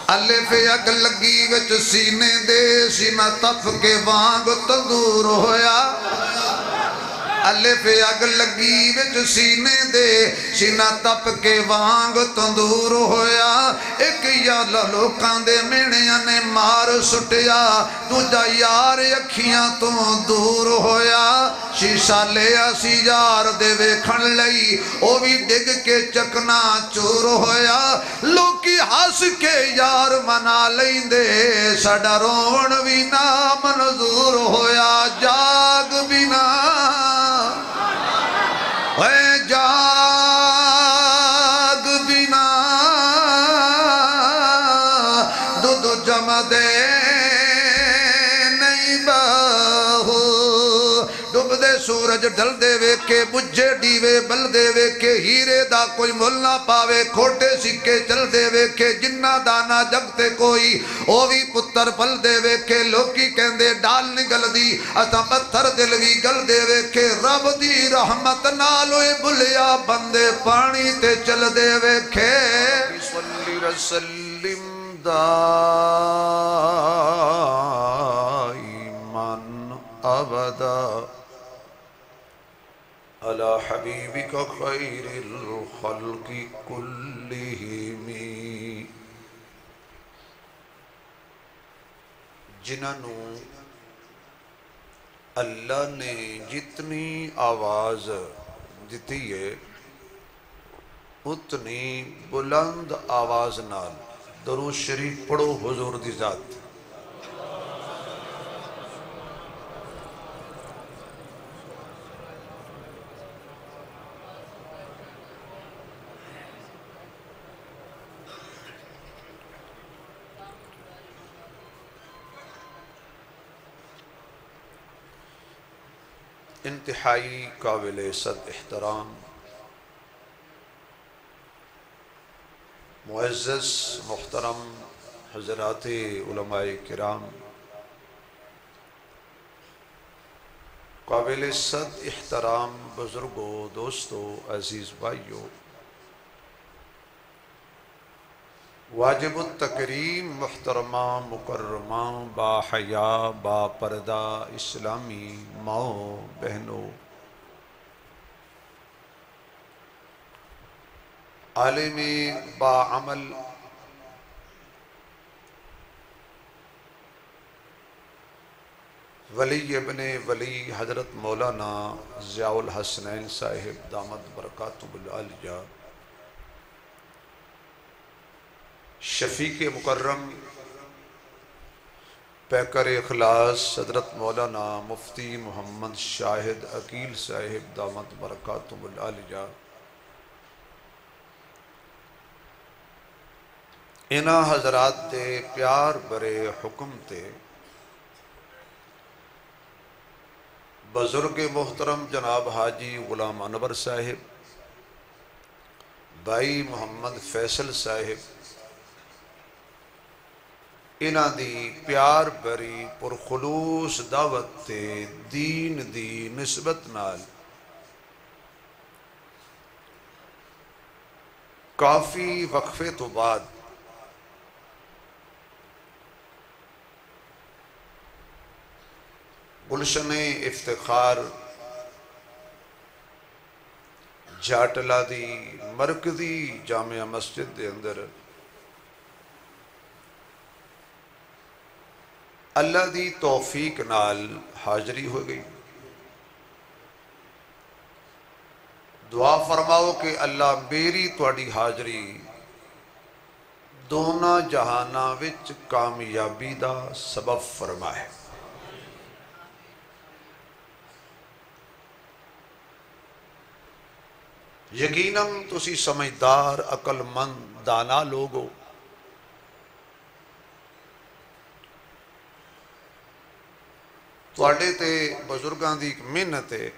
الف اگ لگی وچ سینے دے سینہ تف کے وانگ تندور ہویا الف اگ لگی وچ سینے دے سینہ تپ کے وانگ تندور ہویا ایک یالا لوکاں دے میڑیاں نے مار سٹیا دوجا یار اکھیاں تو دور ہویا شیشہ لیا سی یار دے ویکھن لئی او بھی ڈگ کے چکنا چور ہویا لوکی ہس کے یار منا لیں دے ساڈا رون بھی نہ منظور ہویا جاگ بھی نہ اے جاگ بنا دودھ جمع دے نہیں باہو ڈب دے سورج ڈل دے وے کے بجھے ڈیوے بل دے وے کے ہیرے دا کوئی مل نہ پاوے کھوٹے سکے چل دے وے کے جنہ دانا جگتے کوئی اووی پتر پل دے وے کے لوکی کہندے ڈال نگل دی اساں پتھر دل وی گل دے وے کے رب دی رحمت نالوے بلیا بندے پانی تے چل دے وے کے صلی رسلم دائیمن ابدا علی حبیبک خیر الخلق کلہم جنہوں اللہ نے جتنی آواز دیتی ہے اتنی بلند آواز نال درود شریف پڑھو حضور دی ذات انتہائی قابل صد احترام معزز محترم حضرات علماء کرام قابل صد احترام بزرگوں دوستوں عزیز بھائیوں واجب التکریم محترمہ مکرمہ با حیا با پردہ اسلامی ماؤں بہنوں عالم با عمل ولی ابن ولی حضرت مولانا ضیاء الحسنین صاحب دامت برکاتہ العالیہ شفیق مکرم پیکر اخلاص حضرت مولانا مفتی محمد شاہد عقیل صاحب دامت برکاتہ العالیہ انہاں حضرات دے پیار برے حکم تے بزرگ محترم جناب حاجی غلام انور صاحب بھائی محمد فیصل صاحب انہاں دی پیار بری پرخلوص دعوت تے دین دی نسبت نال کافی وقفے تو بعد گلشن افتخار جھاٹلا دی مرکزی جامعہ مسجد دے اندر اللہ دی توفیق نال حاضری ہو گئی دعا فرماؤ کہ اللہ میری تواڈی حاضری دونوں جہاناں وچ کامیابی دا سبب فرمائے یقیناً تسی سمجھدار عقل مند دانا لوگو تواڈے تے بزرگاں دی ایک محنت ہے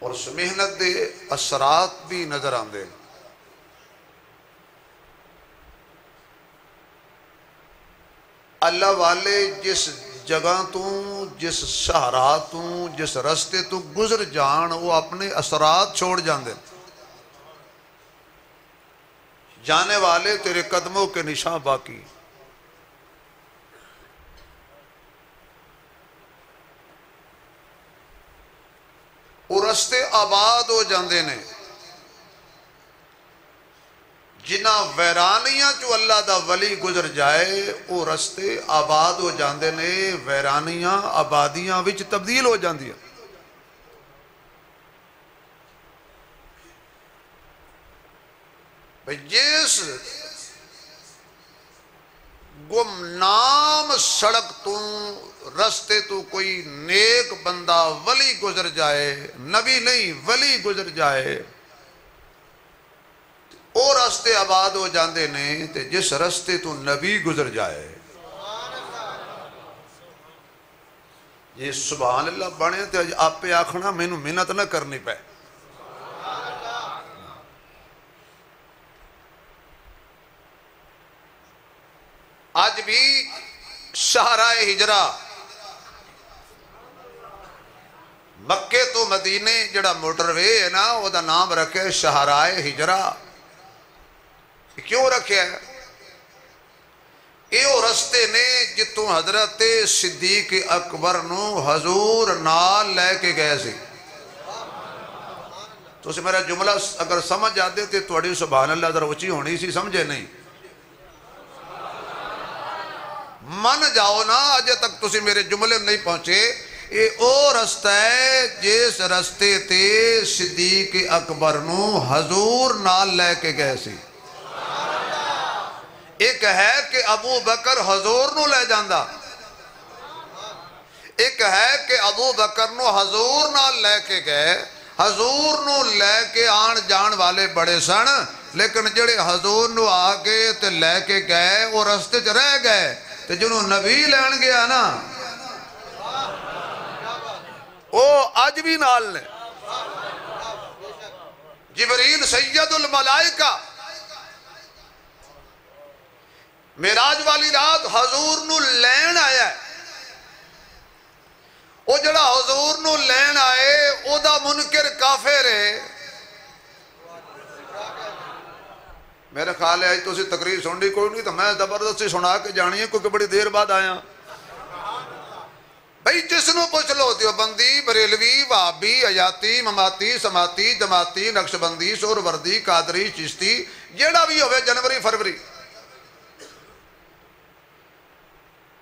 اور اس محنت دے اثرات بھی نظر آندے اللہ والے جس جگہ تو جس شہراہ تو جس رستے تو گزر جان وہ اپنے اثرات چھوڑ جاندے جانے والے تیرے قدموں کے نشان باقی. وہ رستے آباد ہو جاندے نے جنہ ویرانیاں چو اللہ دا ولی گزر جائے. وہ رستے آباد ہو جاندے نے، ویرانیاں آبادیاں وچ تبدیل ہو جاندیاں. جس گمنام سڑک تو رستے تو کوئی نیک بندہ ولی گزر جائے، نبی نہیں ولی گزر جائے، او رستے آباد ہو جاندے نے. تے جس رستے تو نبی گزر جائے، یہ سبحان اللہ بنے تے آپ پہ آکھنا میں نو محنت نہ کرنی پہ. آج بھی شاہراہ ہجرہ مکے تو مدینے جڑا موٹر وے ہے نا، وہ دا نام رکھے شاہراہ ہجرہ. کیوں رکھے ہے؟ یہ رستے نے جتوں حضرت صدیق اکبر نو حضور نال لے کے گئے سی. تو اسے میرا جملہ اگر سمجھ آتے تھے توڑی سبحان اللہ ذرا اچھی ہونی سی، سمجھے نہیں؟ من جاؤ نا، اجے تک تسی میرے جملے نہیں پہنچے. یہ او رستہ ہے جس رستے تے صدیق اکبر نو حضور نال لے کے گئے سی. ایک ہے کہ ابو بکر حضور نو لے جاندہ، ایک ہے کہ ابو بکر نو حضور نال لے کے گئے. حضور نو لے کے آن جان والے بڑے سن، لیکن جڑے حضور نو آگے تے لے کے گئے وہ رستے چ رہ گئے. تے جنہوں نبی لین گیا نا وہ آج بھی نال نے. جبریل سید الملائکہ معراج والی رات حضور نو لین آیا ہے. وہ جڑا حضور نو لین آئے او دا منکر کافر ہے. میرے خیال ہے آج تو اسی تقریر سنڈی کوئی نہیں، تو میں زبردستی سنا کے جانی ہے کیونکہ بڑی دیر بعد آیا. بھئی جس نو پوچھ لو دیوبندی، بریلوی، وہابی، حیاتی، مماتی، سماتی، جماعتی، نقشبندی، سہروردی، قادری، چشتی، جیڑا بھی ہوئے جنوری فروری،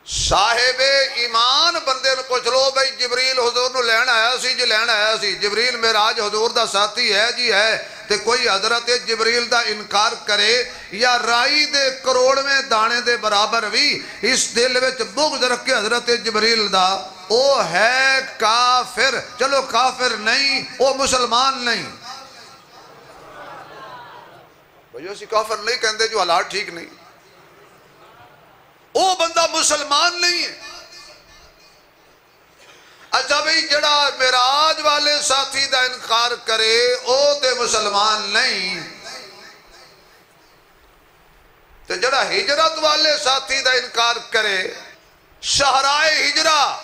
صاحب ایمان بندے نو پوچھ لو بھئی جبریل حضور نو لین آیا سی جی، لین آیا سی. جبریل معراج حضور دا ساتھی ہے جی ہے. تے کوئی حضرت جبریل دا انکار کرے یا رائی دے کروڑ میں دانے دے برابر بھی اس دل وچ بغض رکھے حضرت جبریل دا، او ہے کافر. چلو کافر نہیں، او مسلمان نہیں. بھائیو اسی کافر نہیں کہندے جو حالات ٹھیک نہیں. او بندہ مسلمان نہیں ہے. اچھا بھئی جڑا معراج والے ساتھی دا انکار کرے او تے مسلمان نہیں. تے جڑا ہجرت والے ساتھی دا انکار کرے، شاہراہ ہجرہ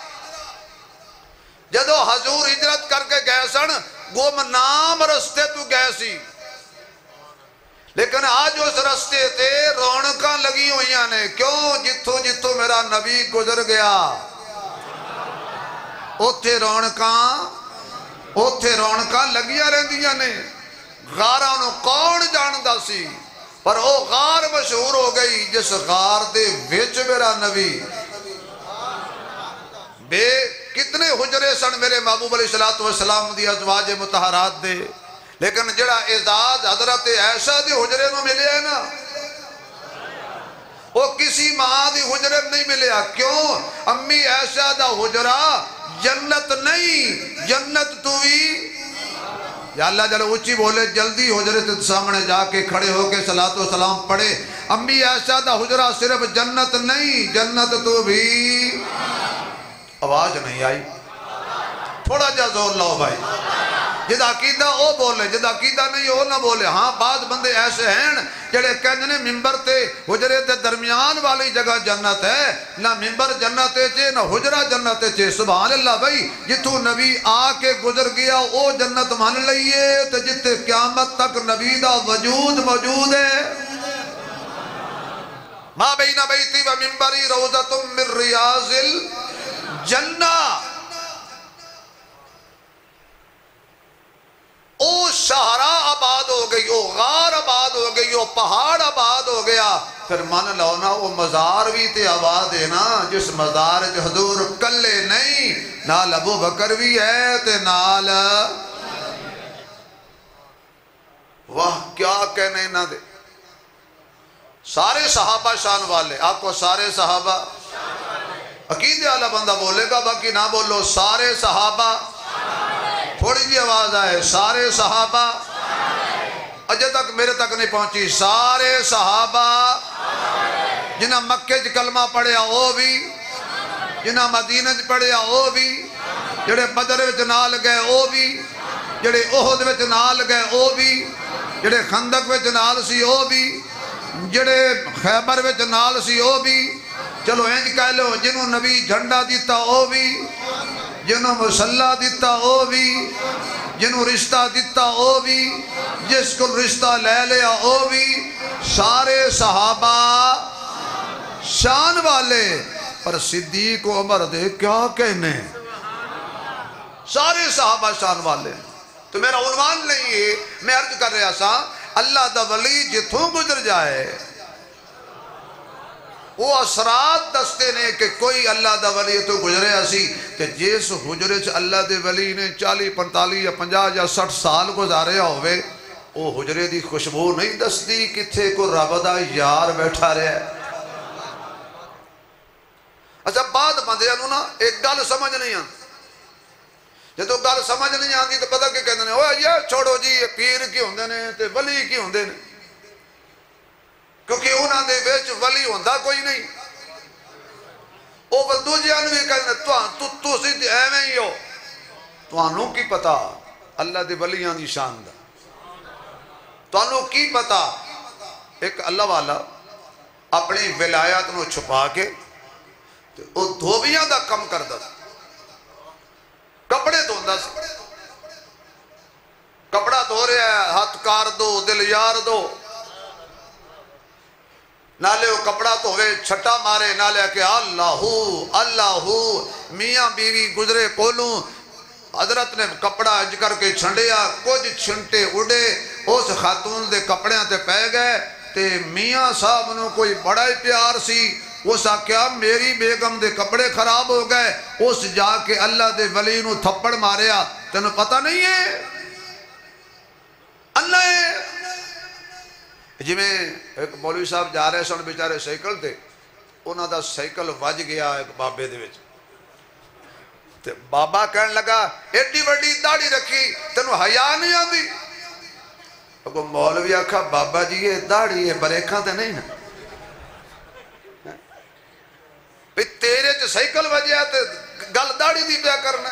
جدو حضور ہجرت کر کے گئے سن گمنام رستے تو گئے سی، لیکن آج اس رستے تے رونقاں لگی ہوئیاں نے. کیوں؟ جتھوں جتھوں میرا نبی گزر گیا اوتھے رونقاں لگیاں رہندیاں نے. غاراں نو کون جاندا سی، پر او غار مشہور ہو گئی جس غار دے وچ میرا نبی. بے کتنے حجرے سن میرے محبوب علیہ السلام دی ازواج مطہرات دے، لیکن جڑا اعزاز حضرت عائشہ دی حجرے میں ملے ہے نا، وہ کسی ماں دی حجرے میں نہیں ملیا. کیوں؟ امی عائشہ دا حجرہ جنت نہیں، جنت تو ہی. یا اللہ جلو اچھی بولے جلدی حجرے تے سامنے جا کے کھڑے ہو کے صلاۃ و سلام پڑھے. امی عائشہ دا حجرہ صرف جنت نہیں، جنت تو بھی. آواز نہیں آئی؟ تھوڑا جا زور لاؤ بھائی. جدا عقیدہ او بولے، جدا عقیدہ نہیں او نہ بولے. ہاں بعض بندے ایسے ہیں جڑے کہنے نے ممبر تے حجرے تے درمیان والی جگہ جنت ہے. نہ ممبر جنت چے نہ حجرہ جنت چے. سبحان اللہ بھائی. جتوں نبی آ کے گزر گیا او جنت مان لئیے تے جتے قیامت تک نبی دا وجود موجود ہے. ما بین بیتی و منبری روضۃ من ریاض الجنہ، او شہراء آباد ہو گئی، او غار آباد ہو گئی، او پہاڑ آباد ہو گیا، پھر من لو نا وہ مزار بھی تے آباد ہے نا، جس مزار جو حضور کلے نہیں، نال ابو بکر بھی ہے تے نال، واہ کیا کہنے نہ دے، سارے صحابہ شان والے، آپ کو سارے صحابہ عقیدے والا بندہ بولے گا، باقی نہ بولو، سارے صحابہ، تھوڑی جی آواز آئے، سارے صحابہ، اجے تک میرے تک نہیں پہنچی، سارے صحابہ، جنہاں مکہ چ کلمہ پڑھیا وہ بھی، جنہاں مدینہ چ پڑھیا وہ بھی، جڑے بدر وچ نال گئے وہ بھی، جڑے احد وچ نال گئے وہ بھی، جڑے خندق وچ نال سی وہ بھی، جڑے خیبر وچ نال سی وہ بھی، چلو انج کہہ لو جنہوں نبی جھنڈا دیتا وہ بھی، جنہوں مسلح دیتا وہ بھی، جنہوں رشتہ دیتا وہ بھی، جس کو رشتہ لے لیا وہ بھی، سارے صحابہ شان والے، پر صدیق و عمر دے کیا کہنے، سارے صحابہ شان والے۔ تو میرا عنوان نہیں ہے، میں عرض کر رہا سا اللہ دا ولی جتھوں گزر جائے وہ اثرات دستے نے کہ کوئی اللہ دا ولی تو گزرے اسی، کہ جس حجرے چ اللہ دے ولی نے 40 45 یا 50 یا 60 سال گزارے ہوئے، وہ حجرے دی خوشبو نہیں دستی کتھے کو رب دا یار بیٹھا رہا ہے۔ اچھا بعد بندے نا ایک گل سمجھ نہیں آتی، جدو گل سمجھ نہیں آتی تو پتہ کہ کہتے ہیں اوہ یہ چھوڑو جی یہ پیر کی ہوندے نے تے ولی کی ہوندے نے، کیونکہ انہاں دے وچ ولی ہوندا کوئی نہیں، وہ دوجیاں نوں بھی کہتے ہیں تسی تے ایویں ہی ہو، تانوں کی پتہ اللہ دے ولیاں دی شان دا، تانوں کی پتہ ایک اللہ والا اپنی ولایت نو چھپا کے وہ دھوبیاں دا کم کردا سی، کپڑے دھوندا سی، کپڑا دھو رہا ہے ہاتھ کار دو دل یار دو، نالے وہ کپڑا تو ہوئے چھٹا مارے، نالے کہ اللہ میاں بیوی گزرے کولوں، حضرت نے کپڑا اج کر کے چھنڈیا، کچھ چھنٹے اڑے اس خاتون دے کپڑیاں تے پہ گئے، تے میاں صاحب نو کوئی بڑا ہی پیار سی، اس آکیا میری بیگم دے کپڑے خراب ہو گئے، اس جا کے اللہ دے ولی نو تھپڑ ماریا، تینوں پتہ نہیں ہے اللہ ہے۔ جی میں ایک مولوی صاحب جا رہے سن بیچارے سائیکل تے، انہاں دا سائیکل وج گیا ایک بابے دے وچ، تے بابا کہن لگا ایڈی وڈی داڑھی رکھی تینوں حیا نہیں آندی؟ اگو مولوی آکھا بابا جی یہ داڑھی ہے بریکھاں تے نہیں نا، بھئی تیرے چ سائیکل وجیا تے گل داڑھی دی پیا کرنا،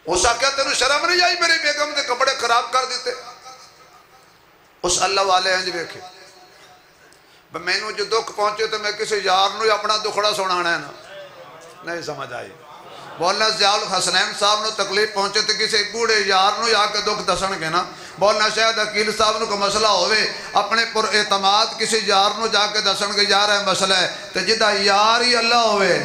اس آکھا تینوں شرم نہیں آئی میری بیگم دے کپڑے خراب کر دیتے؟ اس اللہ والے انج ویکھے، میں نو جو دکھ پہنچے تو میں کسی یار نو اپنا دکھڑا سنانا ہے نا، نہیں سمجھ آئی۔ مولانا ضیاء الحسنین صاحب نو تکلیف پہنچے تو کسی بوڑھے یار نو آ کے دکھ دسن گے نا، مولانا شاہد عقیل صاحب نو کو مسئلہ ہوئے اپنے پر اعتماد کسی یار نو جا کے دسن گے یار ہے مسئلہ ہے، تو جدہ یار ہی اللہ ہوئے،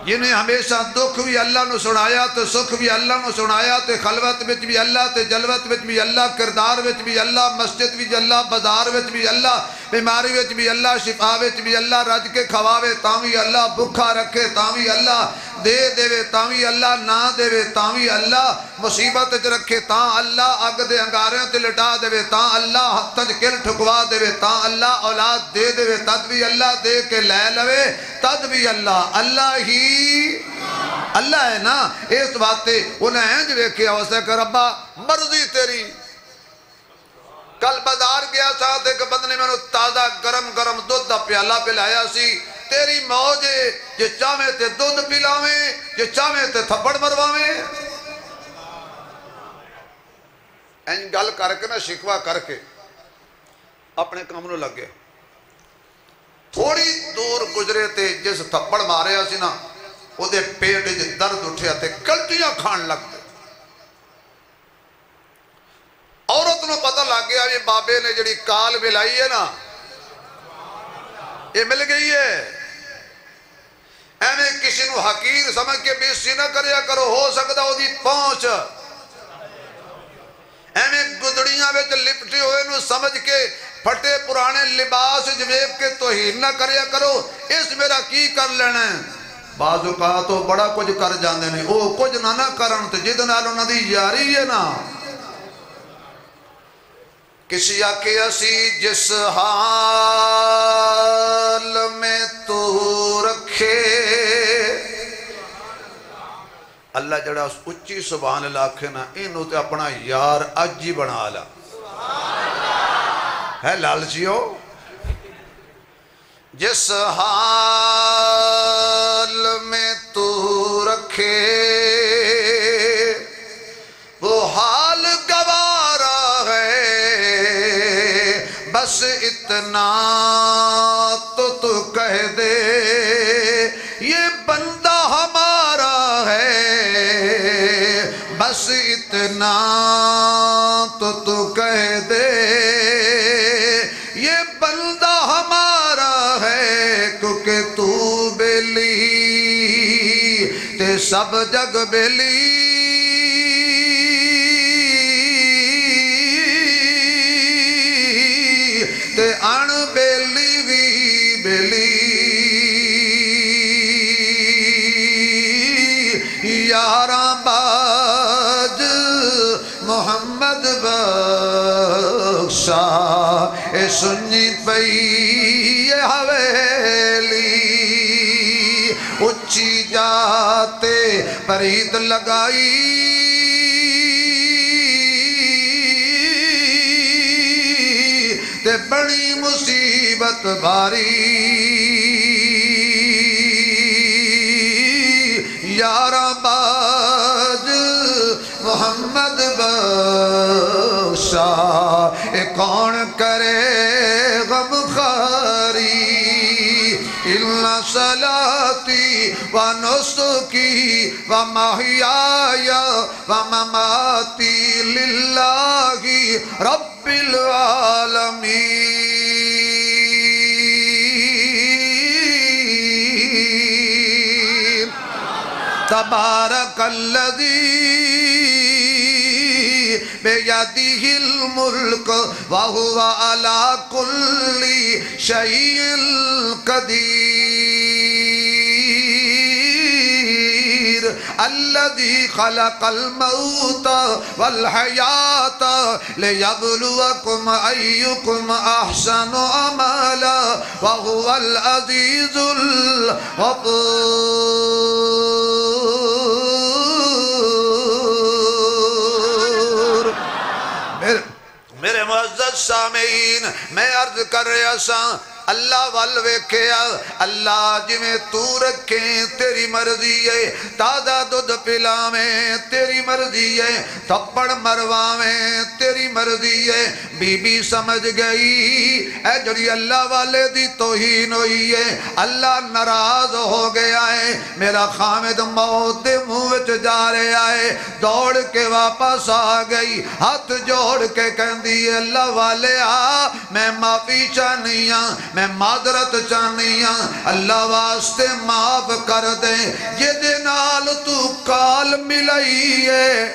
جنہیں ہمیشہ دکھ بھی اللہ نو سنایا تو سکھ بھی اللہ نو سنایا، تو خلوت وچ بھی اللہ، تو جلوت وچ بھی اللہ، کردار وچ بھی اللہ، مسجد وچ اللہ، بازار وچ بھی اللہ، بیماری وچ بھی اللہ، شفا وچ بھی اللہ، رج کے کھواوے تاوی اللہ، بھکھا رکھے تاوی اللہ، دے دے تاوی اللہ، نہ دے تاوی اللہ، مصیبت وچ رکھے تاں اللہ، اگ دے انگاریاں تے لٹا دے تاں اللہ، ہتھاں وچ کل ٹھکوا دے تاں اللہ، اولاد دے دے تد بھی اللہ، دے کے لے لوے تد بھی اللہ، اللہ ہی اللہ ہے نا۔ اس باتیں انہیں انج ویکھیا اسے کہ ربا مرضی تیری، کل بازار گیا سا تے کہ بندنے میں تازہ گرم گرم دودھ دا پیالہ پلایا سی، تیری موج ہے جے چاہویں تے دودھ پلاویں، جے چاہویں تے تھپڑ مرواویں۔ این گل کر کے نا شکوا کر کے اپنے کام نو لگ گیا، تھوڑی دور گزرے تے جس تھپڑ مارے سی نا وہ دے پیٹ جے درد اٹھیا تے کلٹیاں کھان لگ دے، عورت امت نو پتہ لگ گیا یہ بابے نے جڑی کال ملائی ہے نا یہ مل گئی ہے ایویں کسی نو حقیر سمجھ کے بےزتی نہ کریا کرو ہو سکتا ہو دی پہنچ ایویں گدڑیاں وچ لپٹے ہوئے نو سمجھ کے پھٹے پرانے لباس جویب کے توہین نہ کریا کرو اس میرا کی کر لینا ہے بعض اوقات تو بڑا کچھ کر جاندے نہیں او کچھ نہ کرن تے جد نال انہاں دی یاری ہے نا کسی آکے اسی جس حال میں تو رکھے اللہ جڑا اس اچھی سبحان اللہ آکھے نا انہوں تے اپنا یار اج ہی بنا لا ہے لالچیو جس حال میں تو رکھے وہ حال گوارا ہے بس اتنا تو کہہ دے یہ بندہ ہمارا ہے بس اتنا تو کہہ دے یہ بندہ ہمارا ہے کیونکہ تو بیلی تے سب جگ بیلی تے ان بیلی بھی بیلی یاراں باج محمد بخشا اے سنی پئی یہ حویلی اچھی جاتے پرید لگائی تے بڑی مصیبت باری یاراں باج محمد بخشا اے کون کرے غم خاری اِلَّا صَلَاتِي وَنُسُكِي وَمَحْيَايَ وَمَمَاتِي لِلَّهِ رَبِّ الْعَالَمِينَ تبارک الذی بیدہ الملک وہو علی کل شیء قدیر الذی خلق الموت والحیات لیبلوکم ایکم احسن عملا وہو العزیز الغفور میرے معزز سامعین میں عرض کر رہا سا اللہ والویکھیا اللہ جی میں تو رکھیں تیری مرضی ہے تازہ دودھ پلاویں تیری مرضی ہے تھپڑ مرواویں تیری مرضی ہے بی بی سمجھ گئی اے جڑی اللہ والے دی توہین ہوئی ہے اللہ ناراض ہو گیا ہے میرا خامد موت دے منہ وچ جا رہا ہے دوڑ کے واپس آ گئی ہاتھ جوڑ کے کہندی ہے اللہ والے آ میں معافی چاہنی ہاں میں معذرت چاہنی ہاں اللہ واسطے معاف کر دے یہ دے نال تو کال ملائی ہے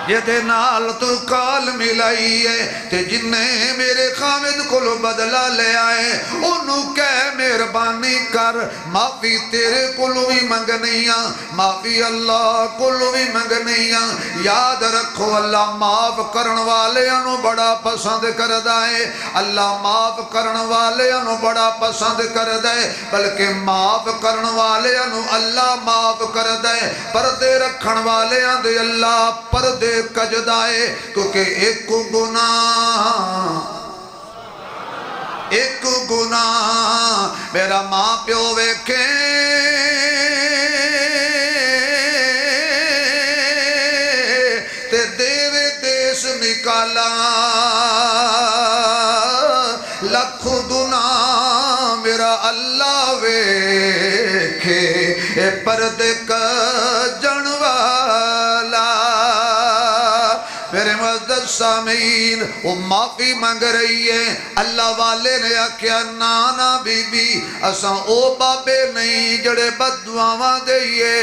یہ دے نال تو کال ملائی ہے تے جنہیں میرے خامد کلو بدلہ لے آئے انہوں کہہ مہربانی کر معافی تیرے کلو بھی منگنیاں معافی اللہ کلو بھی منگنیاں یاد رکھو اللہ معاف کرن والے انہوں بڑا پسند کر دائے اللہ معاف کرن والے انہوں بڑا پسند کر دائے بلکہ معاف کرن والے انہوں اللہ معاف کر دائے پردے رکھن والے اندے اللہ پردے کجدائے کیونکہ ایک گناہ میرا ماں پیو ویکھے تے دیوے دیس نکالا لکھ گناہ میرا اللہ ویکھے اے پردے کجن والا میرے معزز السامعین، وہ معافی مانگ رہی ہے۔ اللہ والے نے آکھیا نانا بی بی اساں او بابے نہیں جڑے بد دعاواں دئیے،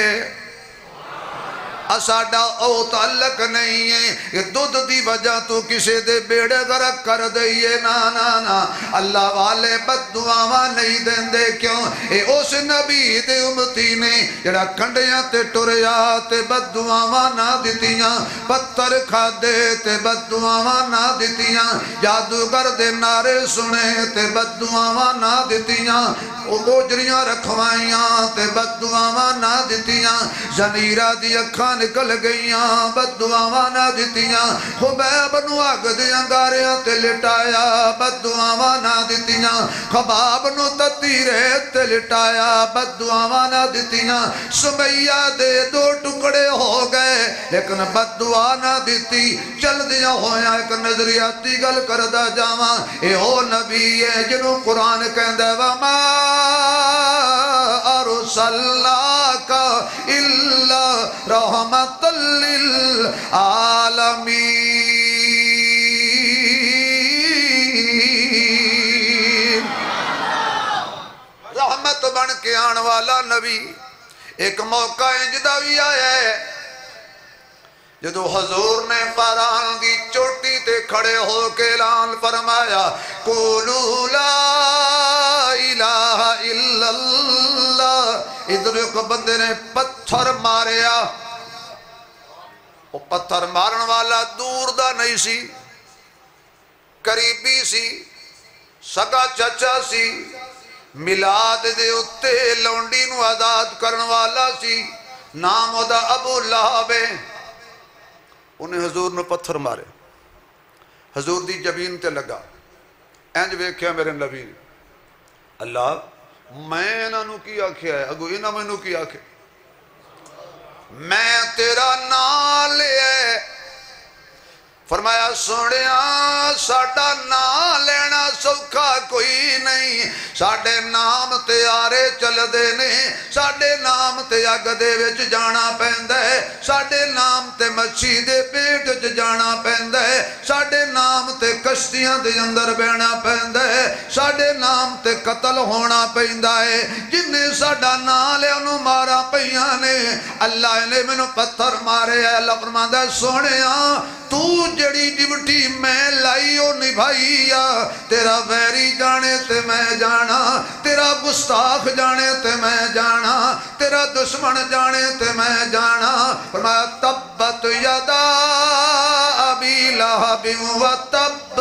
ساڈا او تعلق نہیں ہے کہ دودھ دی وجہ تو کسے دے بیڑے غرق کر دئیے، نا نا نا، اللہ والے بد دعاواں نہیں دین دے، کیوں؟ اے اس نبی دے امتی نے جڑا کنڈیاں تے ٹریا تے بد دعاواں نہ دتیاں، پتھر کھا دے تے بد دعاواں نہ دتیاں، جادوگر دے نعرے سنے تے بد دعاواں نہ دتیاں، او گوجریاں رکھوائیاں تے بد دعاواں نہ دتیاں، زنیرہ دی اکھاں نکل گئیاں بد دعاواں نہ دتیاں، خبیب نو اگ دے انگاریاں تے لٹایا بد دعاواں نہ دتیاں، خباب نو تتی ریت تے لٹایا بد دعاواں نہ دتیاں، سمیہ دے دو ٹکڑے ہو گئے لیکن بد دعا نہ دتی، چل دیا ہویا ایک نظریاتی گل کردہ جاواں، اے او نبی ہے جنہوں قرآن کہندہ وَمَا أَرْسَلْنَاكَ إِلَّا رَحْمَةً لِلْعَالَمِينَ۔ رحمت بن کے آن والا نبی۔ ایک موقع انجدہ بھی آیا ہے جدو حضور نے پران دی چوٹی تے کھڑے ہو کے اعلان فرمایا قولوا لا الہ الا اللہ، ادھر ایک بندے نے پتھر ماریا، وہ پتھر مارن والا دور دا نہیں سی، قریبی سی، سگا چچا سی، میلاد دے اتے لونڈی نو آزاد کرن والا سی، نام دا ابو لہب ہے، انہیں حضور نے پتھر مارے، حضور دی جبین تے لگا، اینج ویکھیا میرے نبی نے، اللہ میں انہوں کی آکھیا ہے، اگو انہوں میں کی آکھیا، میں تیرا نام لے ہے، فرمایا سوڑیاں ساڑھا نام لینا سوکھا کوئی نہیں، ساڑھے نام تے آرے چل دینے، ساڑھے نام تے اگ دے وچ جانا پہندہ ہے، ساڑھے نام تے مچھی دے پیٹ وچ جانا پہندہ ہے، ساڑھے نام تے کشتیاں دے اندر بینا پہندہ ہے، ساڑھے نام تے قتل ہونا پہندہ ہے، جنہیں ساڑھا نام لے انہوں مارا پہیانے، اللہ نے منو پتھر مارے ہے، اللہ فرماندہ سوڑیاں تو جڑی ڈیوٹی میں لائیو نبھائیا، تیرا ویری جانے تے میں جانا، تیرا گستاخ جانے تے میں جانا، تیرا دشمن جانے تے میں جانا، فرمایا تبت یدا ابی لہب وتب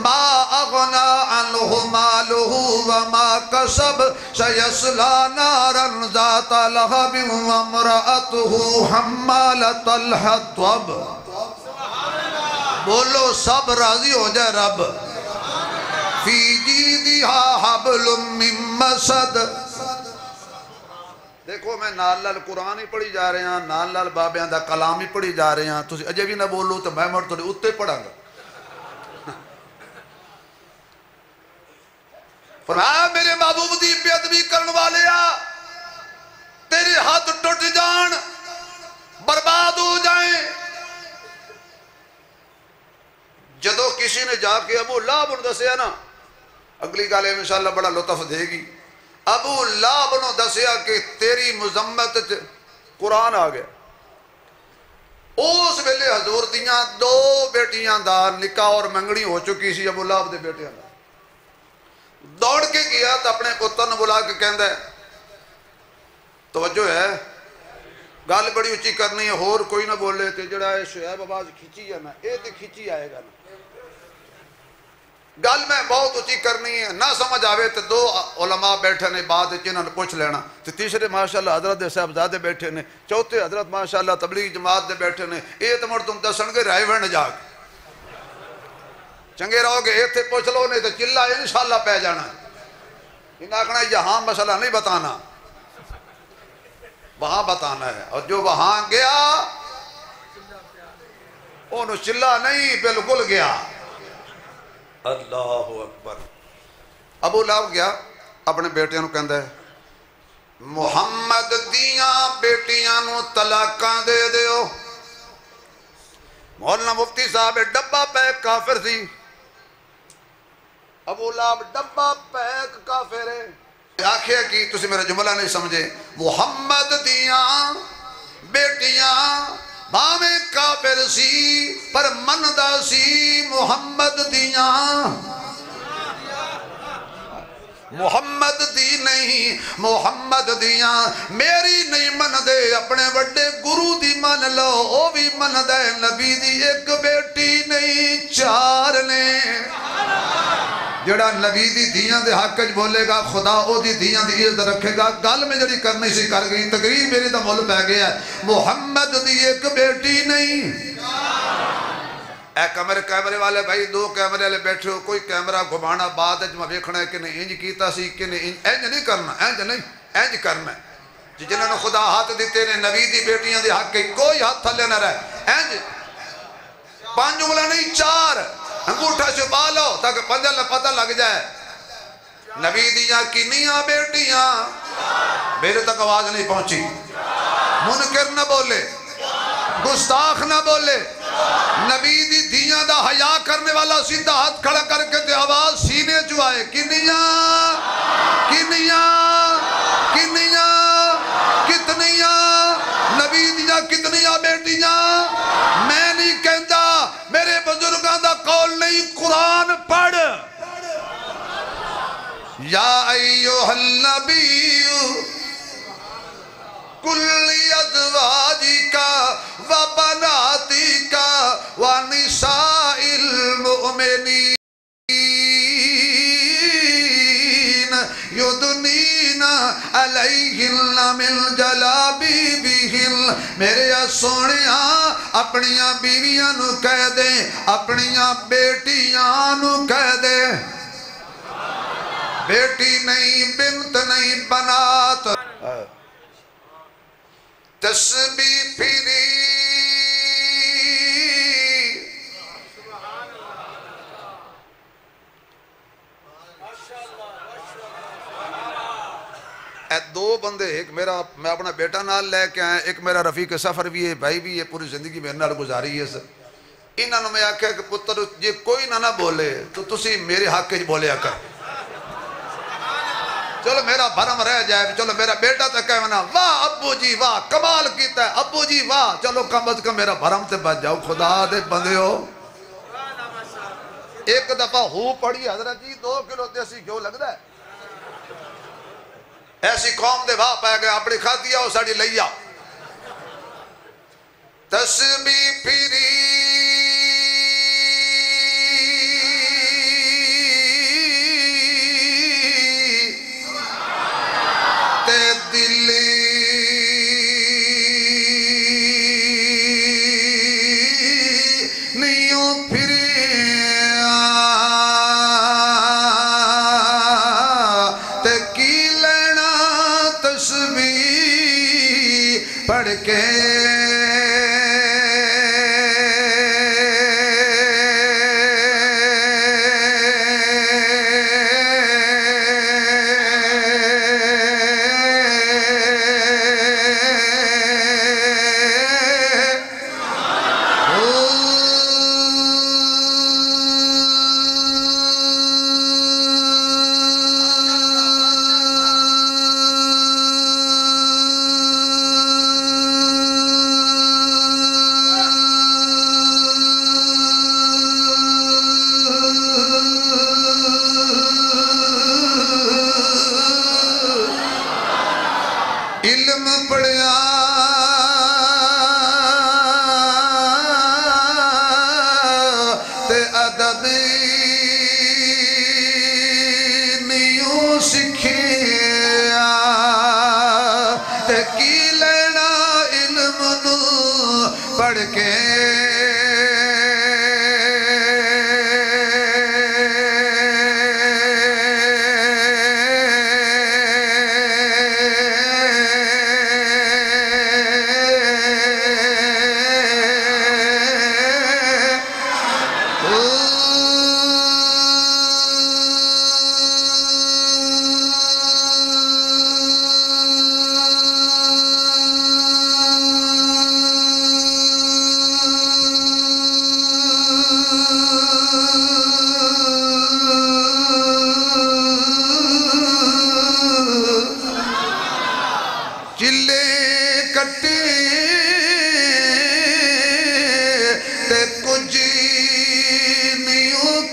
ما اغنا عنہ مالہ وما کسب سیصلی نارا ذات لہب وامرأتہ حمالۃ الحطب۔ بولو سب راضی ہو جائے رب، فی جیدہا حبل من مسد۔ دیکھو میں نال لال قرآن ہی پڑھی جا رہے ہیں، نال لال بابیاں دا کلام ہی پڑھی جا رہے ہیں، تسی اجے بھی نہ بولو تو میں مر تھوڑے اتے پڑھا گا۔ فرمایا میرے محبوب دی بے ادبی کرن والے آ، تیرے ہاتھ ٹوٹ جان، برباد ہو جائیں۔ جدو کسی نے جا کے ابو لہب نو دسیا نا، اگلی گالے انشاءاللہ بڑا لطف دے گی، ابو لہب نو دسیا کہ تیری مذمت قرآن آ گیا، اس ویلے حضور دیاں دو بیٹیاں دا نکاح اور منگنی ہو چکی سی، ابو لہب دے بیٹیاں دا دوڑ کے گیا تو اپنے پتر نو بلا کے کہندا ہے توجہ ہے گل بڑی اچھی کرنی ہے، اور کوئی نہ بولے تے جڑا ہے شعیب آواز کھچی ہے نا، اے تے کھچی آئے گا نا، گل میں بہت اچھی کرنی ہے، نہ سمجھ آوے تو دو علماء بیٹھے نے بعد جنہوں نے پوچھ لینا، تیسرے ماشاءاللہ حضرت صاحبزادے بیٹھے نے، چوتھے حضرت ماشاءاللہ تبلیغ جماعت دے بیٹھے نے، اے تو مڑ تم دسن گے رائے وین جا کے چنگے رہو گے، اے تھے پوچھ لو نہیں تو چلہ انشاءاللہ پہ جانا، انہیں آکھنا یہاں مسئلہ نہیں بتانا، وہاں بتانا ہے، اور جو وہاں گیا انہوں چلہ نہیں بالکل گیا۔ اللہ اکبر۔ ابو لہب گیا اپنے بیٹیاں نو کہندا ہے محمد دیاں بیٹیاں نو طلاقاں دے دیو، مولانا مفتی صاحب ڈبا پیک کافر سی، ابو لہب ڈبا پیک کافر ہے۔ آخیا کہ تسی میرا جملہ نہیں سمجھے، محمد دیاں بیٹیاں بھاویں کافر سی پر مندا سی محمد دیاں، محمد دی نہیں محمد دیاں میری نہیں من دے، اپنے وڈے گرو دی من لو، او بھی من دے نبی دی ایک بیٹی نہیں چار نے۔ جڑا نبی دی دیاں دے حق وچ بولے گا خدا او دی دیاں دی عزت رکھے گا۔ گل میں جڑی کرنی سی کر گئی، تقریر میری دا مول پہ گیا ہے، محمد دی ایک بیٹی نہیں۔ اے کیمرے والے بھائی، دو کیمرے والے بیٹھے ہو، کوئی کیمرہ گھمانا بعد میں ویکھنا ہے کہ نہیں انج کیتا سی کہ نہیں، انج نہیں کرنا، انج نہیں انج کرنا ہے۔ جنہوں نے خدا ہاتھ دیتے نے نبی دی بیٹیاں دے حق کی کوئی ہاتھ تھلے نہ رہے، انج 5 انگلیاں نہیں 4 انگوٹھا چھپا لو تاکہ پنجل میں پتہ لگ جائے۔ نبی دیاں کنیاں بیٹیاں، میرے تک آواز نہیں پہنچی، منکر نہ بولے، گستاخ نہ بولے، نبی دی دیاں دا حیا کرنے والا سیدھا ہاتھ کھڑا کر کے تے آواز سینے جو آئے، کنیاں کنیاں کنیاں کتنیاں نبی دیاں کتنیاں بیٹیاں۔ میں نہیں کہندا، میرے بزرگاں دا قول نہیں، قرآن پڑھ۔ یا ایوہ النبی کلی ازواجکا و بناتکا و نساء المؤمنین یدنین علیہن من جلابیبہن، میرے سونیاں اپنیاں بیویاں نو کہہ دیں، اپنیاں بیٹیاں نو کہہ دیں، بیٹی نہیں بنت نہیں بنات۔ تسبیح پھری اے دو بندے، ایک میرا میں اپنا بیٹا نال لے کے آیا، ایک میرا رفیق سفر بھی ہے، بھائی بھی ہے، پوری زندگی میرے نال گزاری ہے سر۔ انہاں نے میں آکھیا کہ پتر جے کوئی نہ بولے تو تسی میرے حق کے بولیا کر، چلو میرا بھرم رہ جائے، چلو میرا بیٹا تو کہنا واہ ابو جی واہ کمال کیتا ہے، ابو جی واہ، چلو کم از کم میرا بھرم تے بچ جاؤ۔ خدا دے بندے ہو، ایک دفعہ ہو پڑھی حضرت جی 2 کلو دیسی گھیو لگتا ہے، ایسی قوم دے واہ پہ گئے اپنی کھاتی آؤ ساڑی لیا۔ تسبیح پھری پڑھ کے علم پڑھیا تے ادب نیوں سکھیا تے کی لینا علم نو پڑھ کے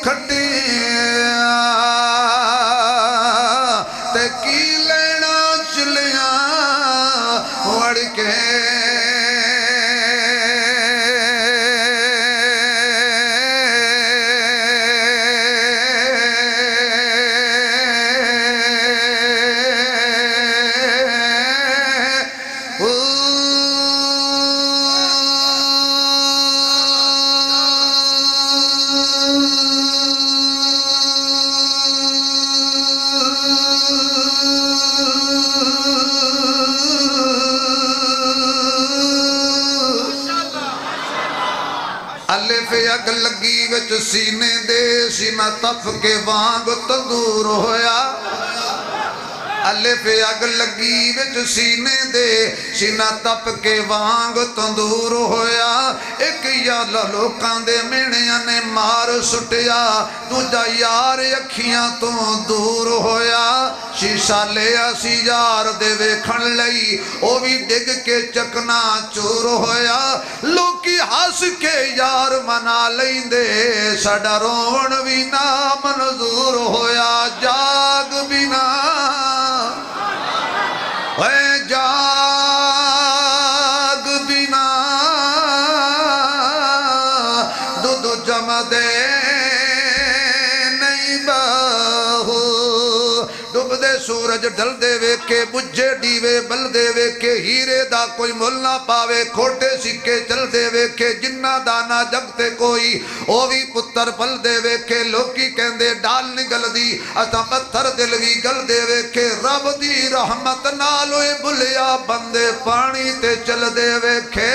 کھٹیاں تے کی لینا چلیاں وڑ کے الف اگ لگی وچ سینے دے سینہ تف کے وانگ تندور ہویا الف اگ لگی وچ سینے دے سینہ تپ کے وانگ تندور ہویا ایک یالا لوکاں دے مینیاں نے مار سٹیا دوجا یار اکھیاں تو دور ہویا شیشہ لیا سی یار دے ویکھن لئی او بھی ڈگ کے چکنا چور ہویا لوکی ہس کے یار منا لیں دے ساڈا رون بھی نہ منظور ہویا جاگ بھی نہ اے جاگ بنا دودھ جمع دے نہیں باہو ڈب دے سورج ڈل دے ویکے بجھے ڈیوے بل دے ویکے ہیرے دا کوئی مل نہ پاوے کھوٹے سکے چل دے ویکے جنہ دانا جگتے کوئی اووی پتر پل دے ویکے لوکی کہندے ڈال نگل دی اتا پتھر دل بھی گل دے ویکے رب دی رحمت نالوے بلیا بندے پانی تے چل دے ویکے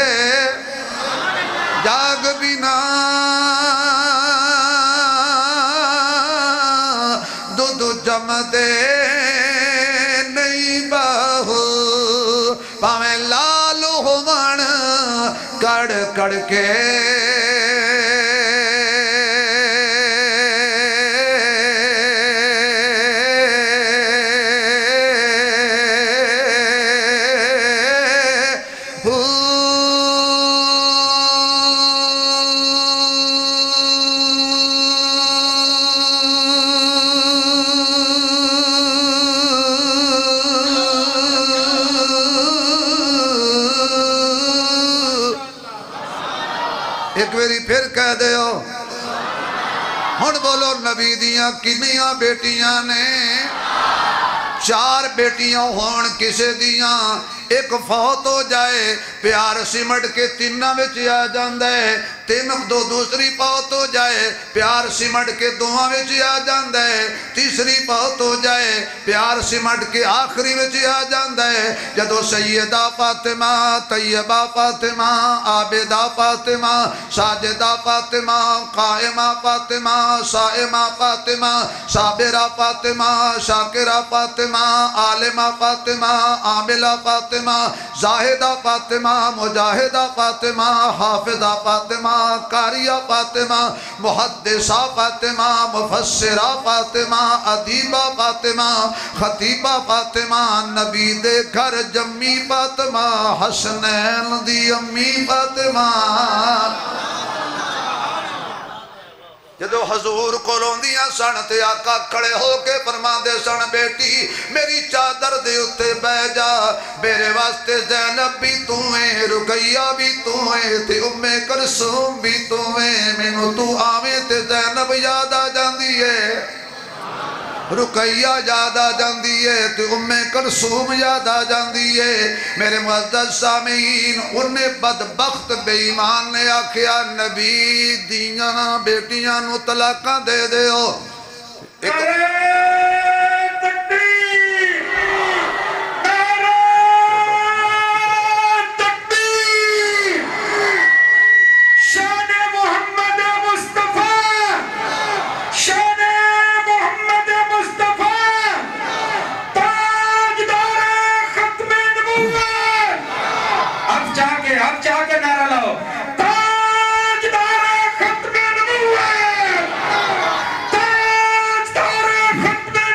جاگ بنا دودھ جمع دے نہیں باہو پاویں لال ہومن کڑ کڑ کے ایک ویری پھر کہہ دے ہو ہن بولو نبی دیاں کنیاں بیٹیاں نے 4 بیٹیاں ہون کسے دیاں ایک فوت ہو جائے پیار سمٹ کے 3 وچ آ جاندے 3 دو دوسری فوت ہو جائے پیار سمٹ کے 2 وچ آ جاندے تیسری فوت ہو جائے پیار سمٹ کے آخری وچ آ جاندے جدو سیدہ فاطمہ طیبہ فاطمہ عابدہ فاطمہ ساجدہ فاطمہ قائمہ فاطمہ صائمہ فاطمہ صابرہ فاطمہ شاکرہ فاطمہ عالمہ فاطمہ عاملہ فاطمہ زاہدہ فاطمہ مجاہدہ فاطمہ حافظہ فاطمہ قاریہ فاطمہ محدثہ فاطمہ مفسرہ فاطمہ ادیبہ فاطمہ خطیبہ فاطمہ نبی دے گھر جمی فاطمہ حسنین دی امی فاطمہ جدو حضور کو روندیاں سن تے آقا کھڑے ہو کے فرماندے سن بیٹی میری چادر دے اتے بہ جا میرے واسطے زینب بھی تو ہے رقیہ بھی تو ہے تے ام کلثوم بھی تو ہے مینوں تو آویں تے زینب یاد آ جاندی ہے رقیہ یاد آ جاندی ہے تے ام کلثوم یاد آ جاندی ہے میرے معزز سامعین انہیں بدبخت بے ایمان نے آکھیا نبی دیاں بیٹیاں نو طلاقاں دے دے ہو ختم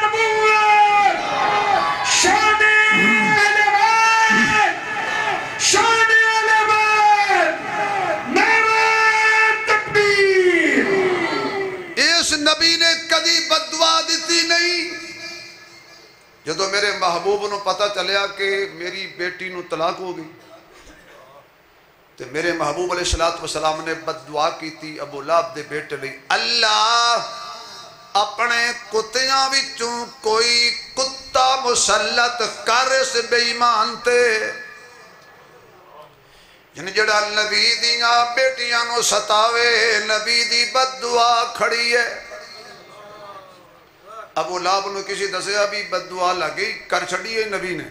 کدی بد دعا دیتی نہیں۔ جدو میرے محبوب نو پتہ چلیا کہ میری بیٹی نو طلاق ہو گئی تو میرے محبوب علیہ السلام نے بد دعا کی تھی ابو لہب دے بیٹے لئی، اللہ اپنے کتیاں وچوں کوئی کتا مسلط کر اس بے ایمان تے جڑا نبی دیاں بیٹیاں نو ستاوے، نبی دی بد دعا کھڑی ہے۔ ابو لہب نو کسی دسیا بھی بد دعا لگی کر چھڑی ہے نبی نے،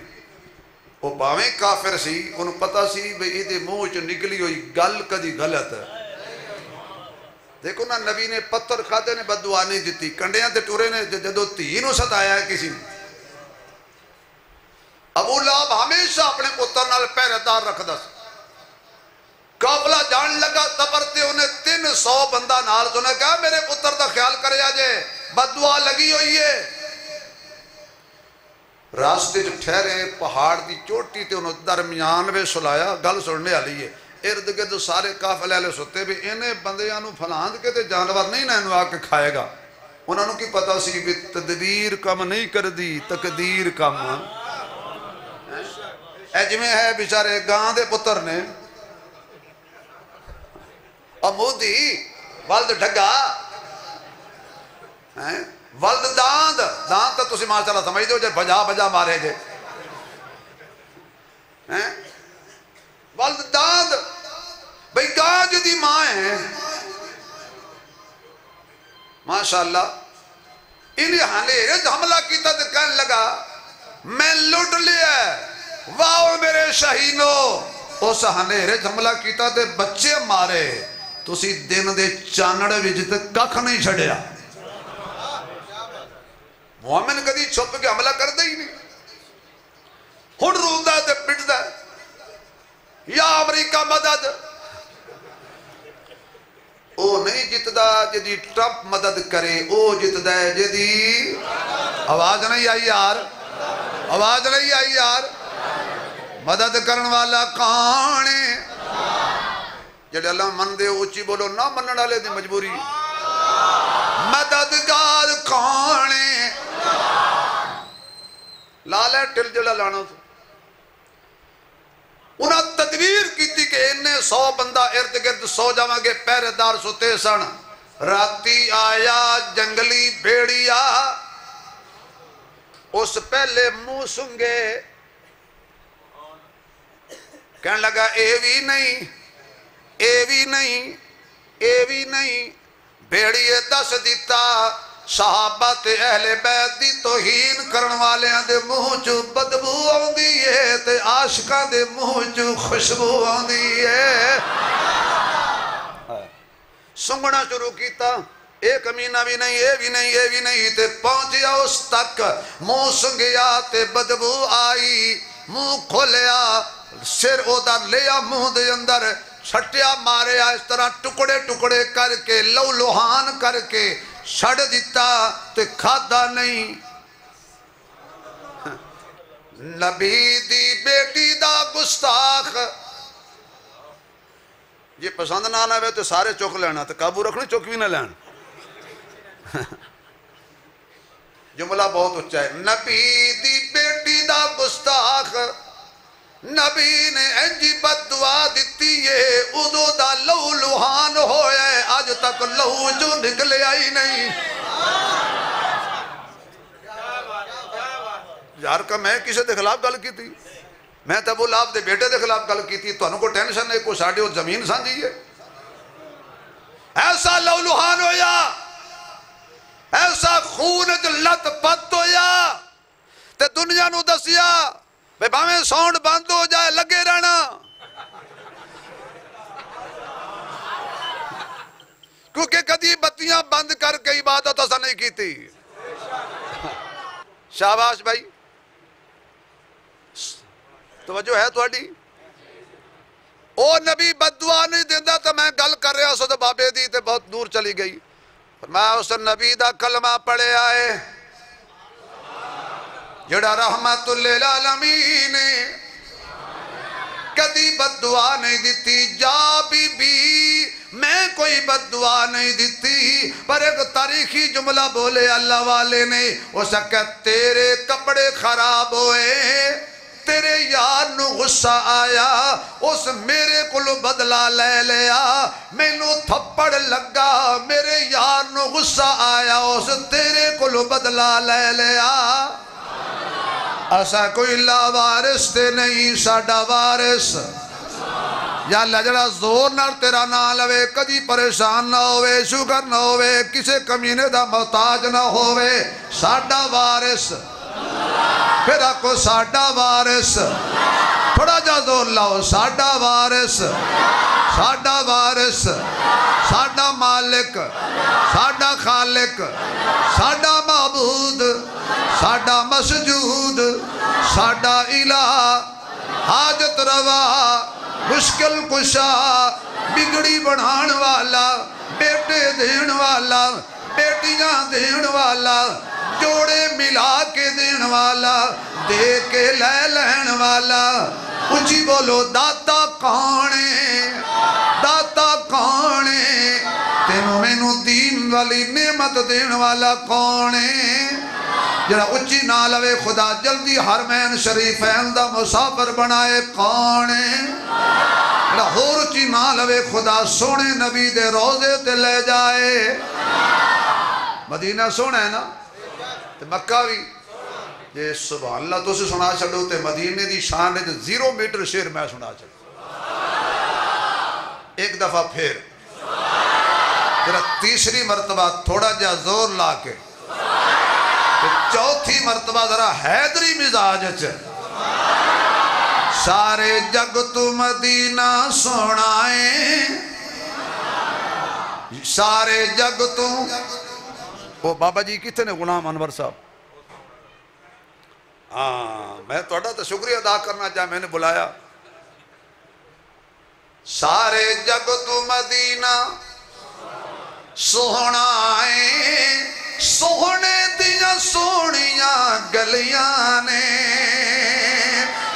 وہ باویں کافر سی انہوں پتہ سی بھئی ایدے منہ چ نکلی ہوئی گل کدی غلط ہے۔ دیکھو نا نبی نے پتھر کھاتے نے بد دعا نہیں دیتی، کنڈیاں تے ٹورے نے جدو تین ستایا ہے کسی نے۔ ابو لہب ہمیشہ اپنے پتر نال پہرے دار رکھدا سی، قافلہ جان لگا تبر تے انہیں 300 بندہ نال تو نے کہا میرے پتر دا خیال کرے آجے بد دعا لگی ہوئی ہے۔ راستے جو ٹھہرے پہاڑ دی چوٹی تے انہوں درمیان میں سلایا گل سننے آلی ہے، ارد گرد سارے قافلے والے ستے بھی انہیں بندیاں نو پھلاند کے تے جانور نہیں نہ انہوں آ کے کھائے گا۔ انہوں نے کی پتہ سی بھی تدبیر کم نہیں کر دی تقدیر کم۔ اجمے ہے بیچارے گاں دے پتر نے امودی والد ڈھگا والد داند داند تو تسی ماشاءاللہ سمجھ دو جے بجا بجا مارے جے والد داند بھئی گاج دی ماں ہیں ماشاءاللہ انہیں ہنیرے حملہ کیتا تو کہنے لگا میں لٹ لیا واؤ میرے شہینو اس ہنیرے حملہ کیتا تو بچے مارے تسی دن دے چانڑ وچ تے ککھ نہیں چھڑیا۔ مومن کدی چھپ کے حملہ کر دے ہی نہیں، ہن روندا تے پٹدا یا امریکہ مدد، او نہیں جتدا جدی ٹرمپ مدد کرے، او جتدا ہے جدی آواز نہیں آئی یار، آواز نہیں آئی یار، مدد کرن والا کون ہے؟ جڑے اللہ من دے اوچی بولو نہ منن والے دی مجبوری، مددگار کون ہے؟ لالے ٹل جڑا لانا تھا انہاں تدبیر کی تھی کہ انہیں 100 بندہ ارد گرد سو جاواں گے پہرے دار ستے سن، راتی آیا جنگلی بھیڑیا اس پہلے منہ سنگے کہنے لگا اے بھی نہیں اے بھی نہیں اے بھی نہیں، بھیڑیے دس دیتا صحابہ تے اہل بیت دی توہین کرن والے دے منہ چو بدبو آندی ہے تے عاشقاں دے منہ چو خوشبو آندی ہے۔ سنگنا شروع کیتا ایک کمینہ بھی نہیں اے بھی نہیں اے بھی نہیں تے پہنچیا اس تک منہ سنگیا تے بدبو آئی، منہ کھولیا سر اودا لیا منہ دے اندر چھٹیا ماریا اس طرح ٹکڑے ٹکڑے کر کے لو لوہان کر کے چھڑ دیتا تے کھادا نہیں۔ نبی دی بیٹی دا گستاخ یہ پسند نہ آنا ہے تو سارے چوک لینا تو قابو رکھنے چوک بھی نہ لین۔ جملہ بہت اچھا ہے، نبی دی بیٹی دا گستاخ نبی نے انجی بد دعا دیتی ہے ادو دا لہو لوہان ہویا ہے آج تک لہو جو نکلے آئی نہیں۔ یار کا میں کسے دے خلاف گل کی تھی، میں تب اللہ آپ دے بیٹے دے خلاف گل کی تھی، تو انہوں کو ٹینشن ہے کوئی ساڑھے اور زمین سانجی ہے، ایسا لہو لوہان ہویا ایسا خون جلت پت ہویا تے دنیا نو دسیا بے باویں ساؤنڈ بند ہو جائے لگے رہنا، کیونکہ کدی بتیاں بند کر کے عبادت ایسا نہیں کی تھی۔ شاباش بھائی توجہ ہے تھوڑی، او نبی بد دعا نہیں دیندہ تو میں گل کر رہا سو تو بابے دی تے بہت دور چلی گئی، میں اس نبی دا کلمہ پڑھے آئے جڑا رحمت للعالمین کدی بد دعا نہیں دیتی، جا بی بی میں کوئی بد دعا نہیں دیتی، پر ایک تاریخی جملہ بولے اللہ والے نے، اس کہ تیرے کپڑے خراب ہوئے، تیرے یار نو غصہ آیا، اس میرے کلو بدلہ لے لیا، میں نو تھپڑ لگا، میرے یار نو غصہ آیا، اس تیرے کلو بدلہ لے لیا۔ ایسا کوئی لاوارث تے نہیں ساڈا وارث، یا اللہ جڑا زور نال تیرا نہ لوے، کدی پریشان نہ ہوئے، شکر نہ ہوئے، کسے کمینے دا محتاج نہ ہوئے، ساڈا وارث، پھر آکو ساڈا وارث، تھوڑا جا زور لاؤ، ساڈا وارث، ساڈا وارث، ساڈا مالک، ساڈا خالق، ساڈا معبود، ساڈا مسجود، ساڈا الہ، حاجت روا، مشکل کشا، بگڑی بڑھان والا، بیٹے دین والا، بیٹیاں دین والا، جوڑے ملا کے دین والا، دے کے لے لین والا، اچھی بولو داتا کانے، داتا کانے، تینوں میں نو دین والی نعمت دین والا کانے، جڑا اچھی نہ لوے خدا جلدی حرمین شریفین دا مسافر بنائے کانے، جڑا ہور اچھی نہ لوے خدا سونے نبی دے روزے تے لے جائے۔ مدینہ سونا ہے نا تے مکہ بھی، جے سبحان اللہ تو سے سنا چڑھو تے مدینے دی شان ہے 0 میٹر شیر میں سنا چڑھو، ایک دفعہ پھر جڑا تیسری مرتبہ تھوڑا جا زور لا کے، چوتھی مرتبہ ذرا حیدری مزاج چ، سارے جگ تو مدینہ سنائیں، سارے جگ تو، وہ بابا جی کتنے نے غلام انور صاحب، ہاں میں توڑا تو شکریہ ادا کرنا چاہا، میں نے بلایا، سارے جگ تو مدینہ سنائیں، سوہنے دیا سونیاں گلیاں نے،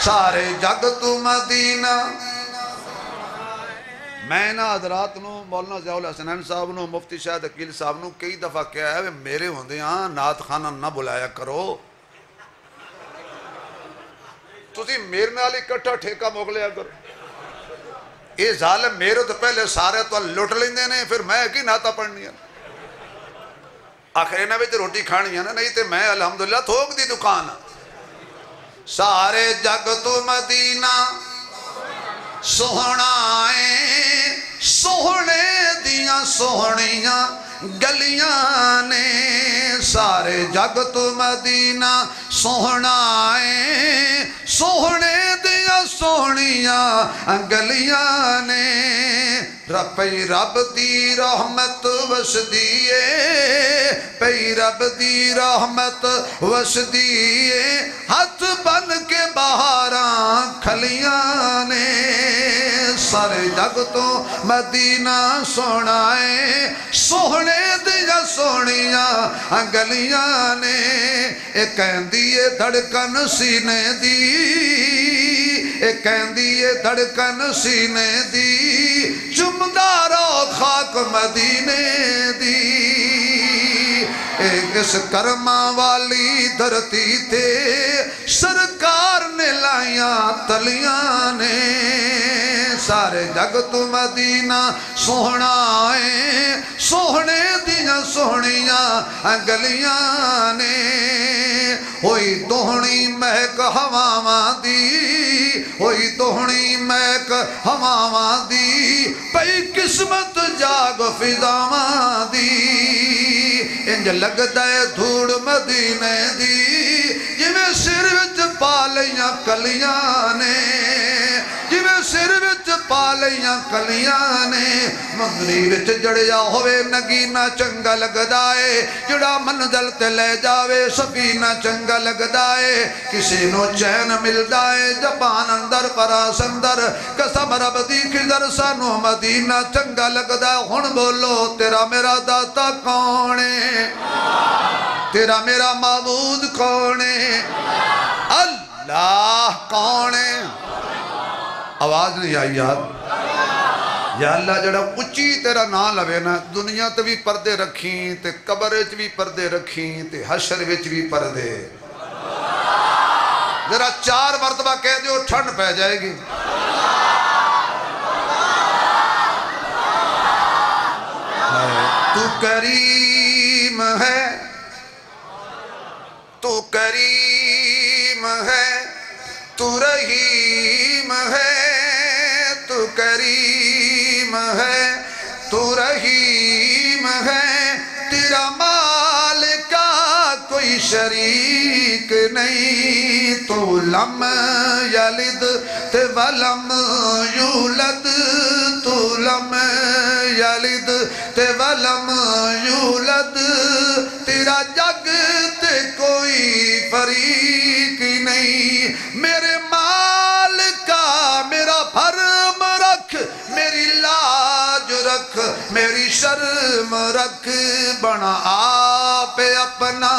سارے جگ تو مدینہ۔ میں نا حضرات نو، مولانا ضیاء الحسنین صاحب نو، مفتی شاہد عقیل صاحب نو کئی دفعہ کیا ہے میرے ہوندے ہاں نعت خانہ نہ بلایا کرو، تسی میرے نال اکٹھا ٹھیکہ موکلیا کرو، یہ ظالم میرے تو پہلے سارے تو لٹ لیندے نے، پھر میں کی نعتہ پڑھنی ہے، آخر انہاں وچ روٹی کھانی ہے نا، نہیں تے میں الحمدللہ تھوک دی دکان، سارے جگ تو مدینہ سہنائیں، سوہنے دیاں سوہنیاں گلیاں نے، سارے جگ تو مدینہ سہنائیں، سوہنے دیاں سوہنیاں گلیاں نے، پئی رب دی رحمت وس دیئے، پئی رب دی رحمت وس دیئے، ہاتھ بن کے باہراں کھلیاں نے، سارے جگ تو مدینہ سنائیں، سوہنے دیا سونیاں گلیاں نے، ایک کہندیے دھڑکن سینے دی، ایک کہندیے دھڑکن سینے دی، چمدارو خاک مدینے دی، ایک اس کرما والی دھرتی تے سرکار نے لائیاں تلیاں نے، سارے جگ تو مدینہ سوہنائیں، سوہنے دیاں سوہنیاں گلیاں نے، ہوئی دوہنی مہک ہواواں دی، ہوئی دوہنی مہک ہواواں دی، پئی قسمت جاگ فضاواں دی، انج لگدا ہے دھوڑ مدینے دی، جویں سر وچ پا لیاں کلیاں نے، جویں سر وچ پا لیاں کلیاں نے، مغری وچ جڑیا ہوئے نگینہ چنگا لگدا ہے، جڑا منزل تے لے جاوے سفینہ چنگا لگدا ہے، کسی نو چین ملدا ہے جبان اندر قراس اندر، قسم رب دی کدھر سانو مدینہ چنگا لگدا ہے، ہن بولو تیرا میرا داتا کون ہے، تیرا میرا معبود کون ہے، اللہ کون ہے، آواز نہیں آئی یار، یا اللہ جڑا اچھی تیرا نام لوے نا دنیا تے بھی پردے رکھیں تے قبر وچ بھی پردے رکھیں تے حشر وچ بھی پردے ذرا 4 مرتبہ کہہ دیو ٹھنڈ پہ جائے گی تو کریم ہے تو کریم ہے تو رحیم ہے تو کریم ہے تو رحیم ہے تیرا مالک کوئی شریک نہیں تو لم یلد تے ولم یولد تو لم یلد تے ولم یولد تیرا جگ تے کوئی فریق نہیں میرے مالکا میرا بھرم رکھ میری لاج رکھ میری شرم رکھ بنا آپ اپنا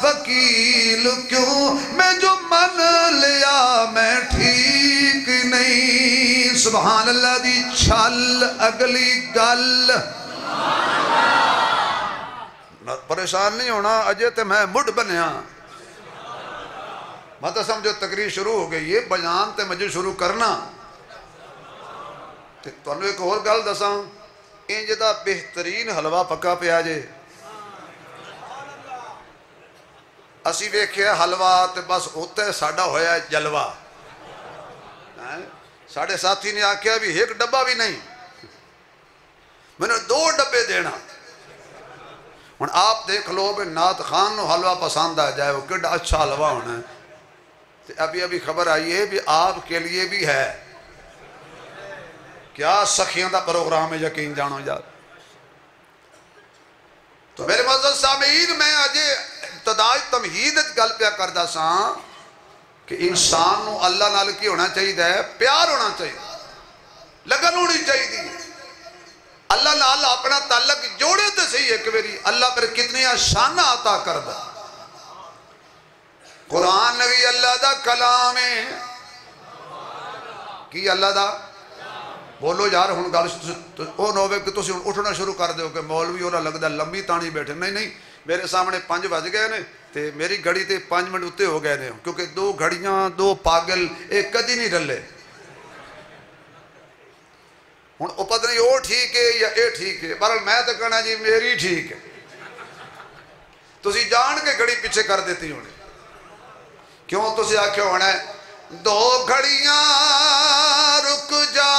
وکیل کیوں میں جو من لیا میں ٹھیک نہیں سبحان اللہ دی چھل اگلی گل پریشان نہیں ہونا اجے تے میں مڈ بنیا مطلب سمجھو تقریر شروع ہو گئی یہ بیان تے مجھے شروع کرنا تو انہوں ایک اور گل دساں انج دا بہترین حلوہ پکا پیا جے اسی ویکھیا حلوہ تے بس ہوتا ہے ساڑھا ہویا ہے جلوہ ساڑھے ساتھی نے آکھیا بھی ایک ڈبہ بھی نہیں میں نے 2 ڈبے دینا ہن آپ دیکھ لو بھی نعت خان نو حلوہ پسند آ جائے وہ کڈا اچھا حلوہ ہونا ہے ابھی خبر آئی ہے بھی آپ کے لیے بھی ہے کیا سخیاں دا پروگرام ہے یقین جانو یار تو میرے معزز سامعین میں آج ابتدائی تمہید گل پیا کردہ ساں کہ انسان نو اللہ نال کی ہونا چاہیے پیار ہونا چاہیے لگن ہونی چاہیے اللہ نال اپنا تعلق جوڑے تے صحیح ایک باری اللہ پر کتنی شانہ عطا کردہ قرآن نبی اللہ دا کلام ہے کی اللہ دا بولو یار ہن گل او نہ ہوے کہ تسی ہن اٹھنا شروع کر دیو کہ مولوی ہونا لگدا لمبی تانی بیٹھے نہیں میرے سامنے 5 بج گئے نے تے میری گھڑی تے 5 منٹ اتے ہو گئے نے کیونکہ 2 گھڑیاں 2 پاگل ایک کدی نہیں رلے ہن او پتہ نہیں او ٹھیک ہے یا اے ٹھیک ہے بہرحال میں تے کہنا جی میری ٹھیک ہے تسی جان کے گھڑی پیچھے کر دیتی ہونے کیوں تسی آکھے ہونا ہے 2 گھڑیاں رک جا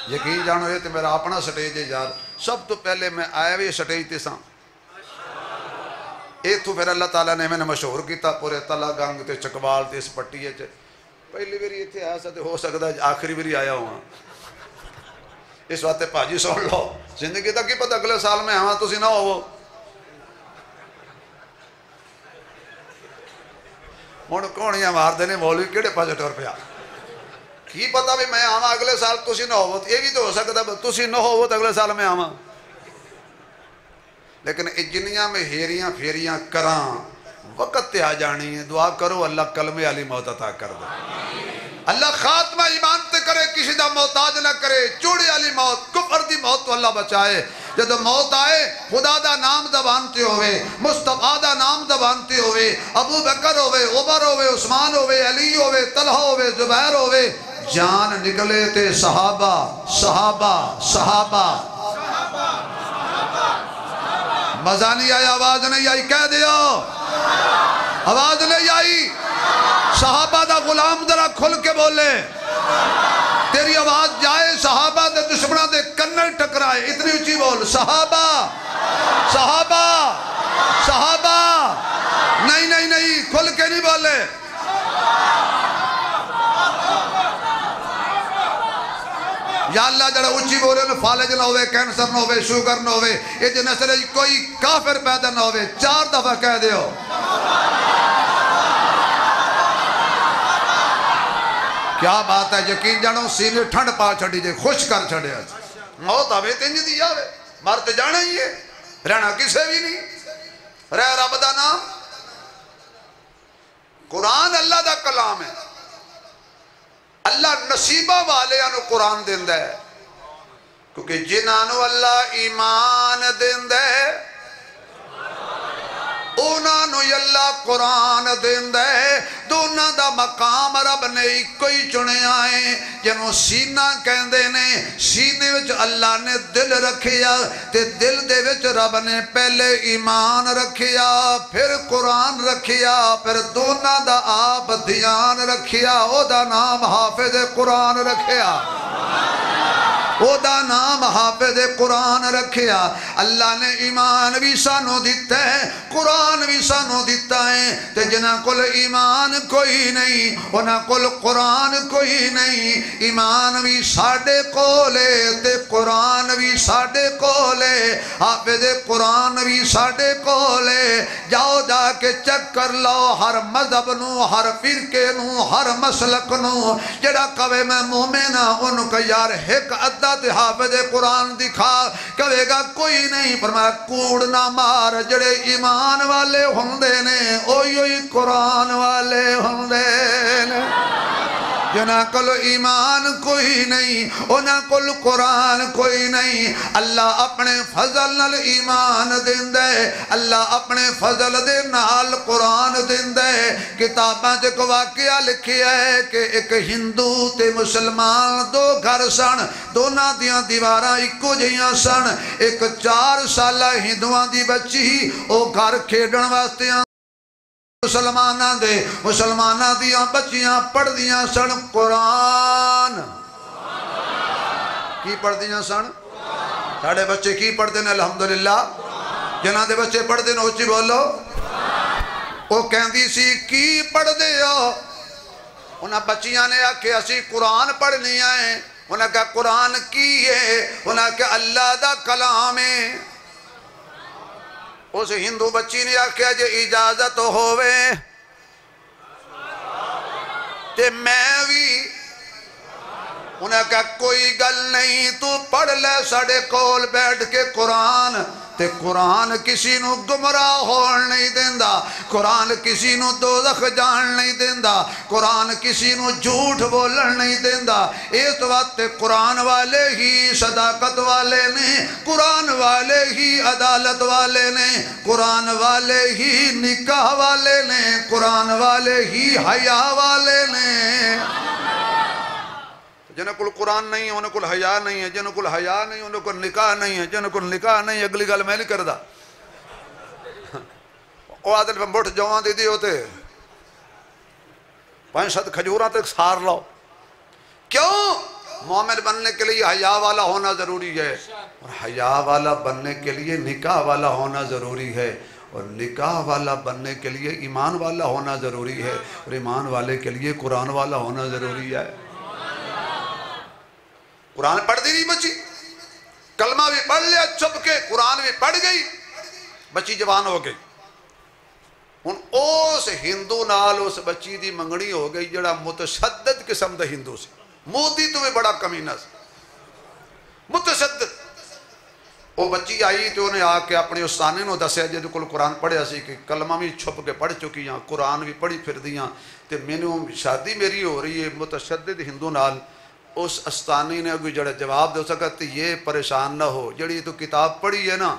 یقین جانو یہ تو میرا اپنا سٹیج ہے یار سب تو پہلے میں آیا بھی سٹیج تے ساں ایک تو پھر اللہ تعالیٰ نے میں نے مشہور کیتا پورے تلا گنگ تے چکوال تے اس پٹی ہے پہلی بری اتنے آیا سا ہو سکتا آخری بری آیا ہوا اس واسطے پاجی سن لو زندگی تک کی پتہ اگلے سال میں آواں تسی نہ ہو ہن کہانیاں مار دینے مولوی کیڑے پاسے ٹر پیا کی پتا بھی میں آواں اگلے سال تسی نہ ہو یہ بھی تو ہو سکتا تسی نہ ہو تو اگلے سال میں آواں لیکن جنیاں میں ہیریاں پھیریاں کراں وقت تے آ جانی ہے دعا کرو اللہ کلمے علی موت عطا کر دے اللہ خاتمہ ایمان تے کرے کسی دا محتاج نہ کرے چوڑی علی موت کفر دی موت تو اللہ بچائے جدو موت آئے خدا دا نام زبانتے ہوئے مصطفیٰ دا نام زبانتے ہوئے ابو بکر ہوئے عمر ہوئے عثمان ہوئے علی ہوئے طلحہ ہوئے زبیر ہوئے جان نکلے تے صحابہ صحابہ صحابہ مزہ نہیں آیا آواز نہیں آئی کہہ دیو آواز نہیں آئی صحابہ دا غلام ذرا کھل کے بولے تیری آواز جائے صحابہ دے دشمنہ دے کنل ٹکرائے اتنی اچھی بول صحابہ صحابہ صحابہ نہیں نہیں نہیں کھل کے نہیں بولے یا اللہ جڑا اچھی بولے نہ فالج نہ ہوئے کینسر نہ ہوئے شوگر نہ ہوئے یہ جو نسل کوئی کافر پیدا نہ ہوئے 4 دفعہ کہہ دیو کیا بات ہے یقین جانو سینے ٹھنڈ پا چھڑی جے خوش کر چھڑے موت آوے تینج دی آوے مرتے جانا ہی ہے رہنا کسے بھی نہیں رہ رب دا نام قرآن اللہ دا کلام ہے اللہ نصیبہ والے انو قرآن دیندہ ہے کیونکہ جنہوں اللہ ایمان دیندہ ہے انہوں اللہ قرآن دیندہ ہے دونوں دا مقام رب نے کوئی چنے آئے جنہوں سینہ کہندے نے سینے وچ اللہ نے دل رکھیا تے دل دے وچ رب نے پہلے ایمان رکھیا پھر قرآن رکھیا پھر دونوں دا آپ دھیان رکھیا او دا نام حافظ قرآن رکھیا او دا نام حافظ قرآن رکھیا اللہ نے ایمان بھی سانو دیتا ہے قرآن بھی سانو دیتا ہے تے جنہ کل ایمان کوئی نہیں انہ کل قرآن کوئی نہیں ایمان بھی ساڑھے کولے تے قرآن بھی ساڑھے کولے حافظ قرآن بھی ساڑھے کولے جاؤ جا کے چکر لو ہر مذہب نو ہر فرقے نو ہر مسلک نو جڑا کوئے میں مومنہ ان کا یار ایک عدد حافظ قرآن دکھا کہے گا کوئی نہیں فرمایا کوڑ نہ مار جڑے ایمان والے ہوندے نے اوئی قرآن والے ہوندے نے جنہ کل ایمان کوئی نہیں انہ کل قرآن کوئی نہیں اللہ اپنے فضل نال ایمان دیندے اللہ اپنے فضل دے نال قرآن دیندے کتاباں جے کو واقعہ لکھیا ہے کہ ایک ہندو تے مسلمان دو گھر سن دونوں دیاں دیواراں اکو جیاں سن ایک 4 سالہ ہندوان دی بچی او گھر کھیڑن واسطے مسلمانہ دیاں بچیاں پڑھ دیاں سن قرآن کی پڑھ دیاں سن ساڑھے بچے کی پڑھ دینے الحمدللہ جنہ دے بچے پڑھ دینے اچھی بولو وہ کہندی سی کی پڑھ دیو انہاں بچیاں نے آکھے اسی قرآن پڑھنی آئے انہاں کہا قرآن کی ہے انہاں کہا اللہ دا کلام ہے اس ہندو بچی نے آکھیا جے اجازت ہوئے تے میں بھی انہیں کہا کوئی گل نہیں تو پڑھ لے ساڑھے کول بیٹھ کے قرآن تے قرآن کسی نو گمراہ ہون نہیں دیندہ قرآن کسی نو دوزخ جان نہیں دیندہ قرآن کسی نو جھوٹ بولن نہیں دیندہ اس وقت قرآن والے ہی صداقت والے نے قرآن والے ہی عدالت والے نے قرآن والے ہی نکاح والے نے قرآن والے ہی حیا والے نے جنہوں کو قرآن نہیں ہے انہوں کو حیا نہیں ہے جنہوں کو حیا نہیں انہوں کو نکاح نہیں ہے جنہوں کو نکاح نہیں اگلی گل میں نہیں کردہ وہ عادل پہ مٹھ جوان دیدی ہوتے 5-7 کھجوراں تک سار لو کیوں مومن بننے کے لیے حیا والا ہونا ضروری ہے اور حیا والا بننے کے لیے نکاح والا ہونا ضروری ہے اور نکاح والا بننے کے لیے ایمان والا ہونا ضروری ہے اور ایمان والے کے لیے قرآن والا ہونا ضروری ہے قرآن پڑھ دی نہیں بچی کلمہ بھی پڑھ لیا چپ کے قرآن بھی پڑھ گئی بچی جوان ہو گئی ان اس ہندو نال اس بچی دی منگنی ہو گئی جڑا متشدد قسم دا ہندو سے مودی تو بھی بڑا کمینہ سے متشدد وہ بچی آئی تو انہیں آ کے اپنے استانے نو دسیا جے کل قرآن پڑھیا سی کہ کلمہ بھی چھپ کے پڑھ چکی ہیں قرآن بھی پڑھی پھر دیاں تے میں نے شادی میری ہو رہی ہے متشدد ہندو نال اس استانی نے اگوی جڑا جواب دے سکتا کہ یہ پریشان نہ ہو جڑی تو کتاب پڑھی ہے نا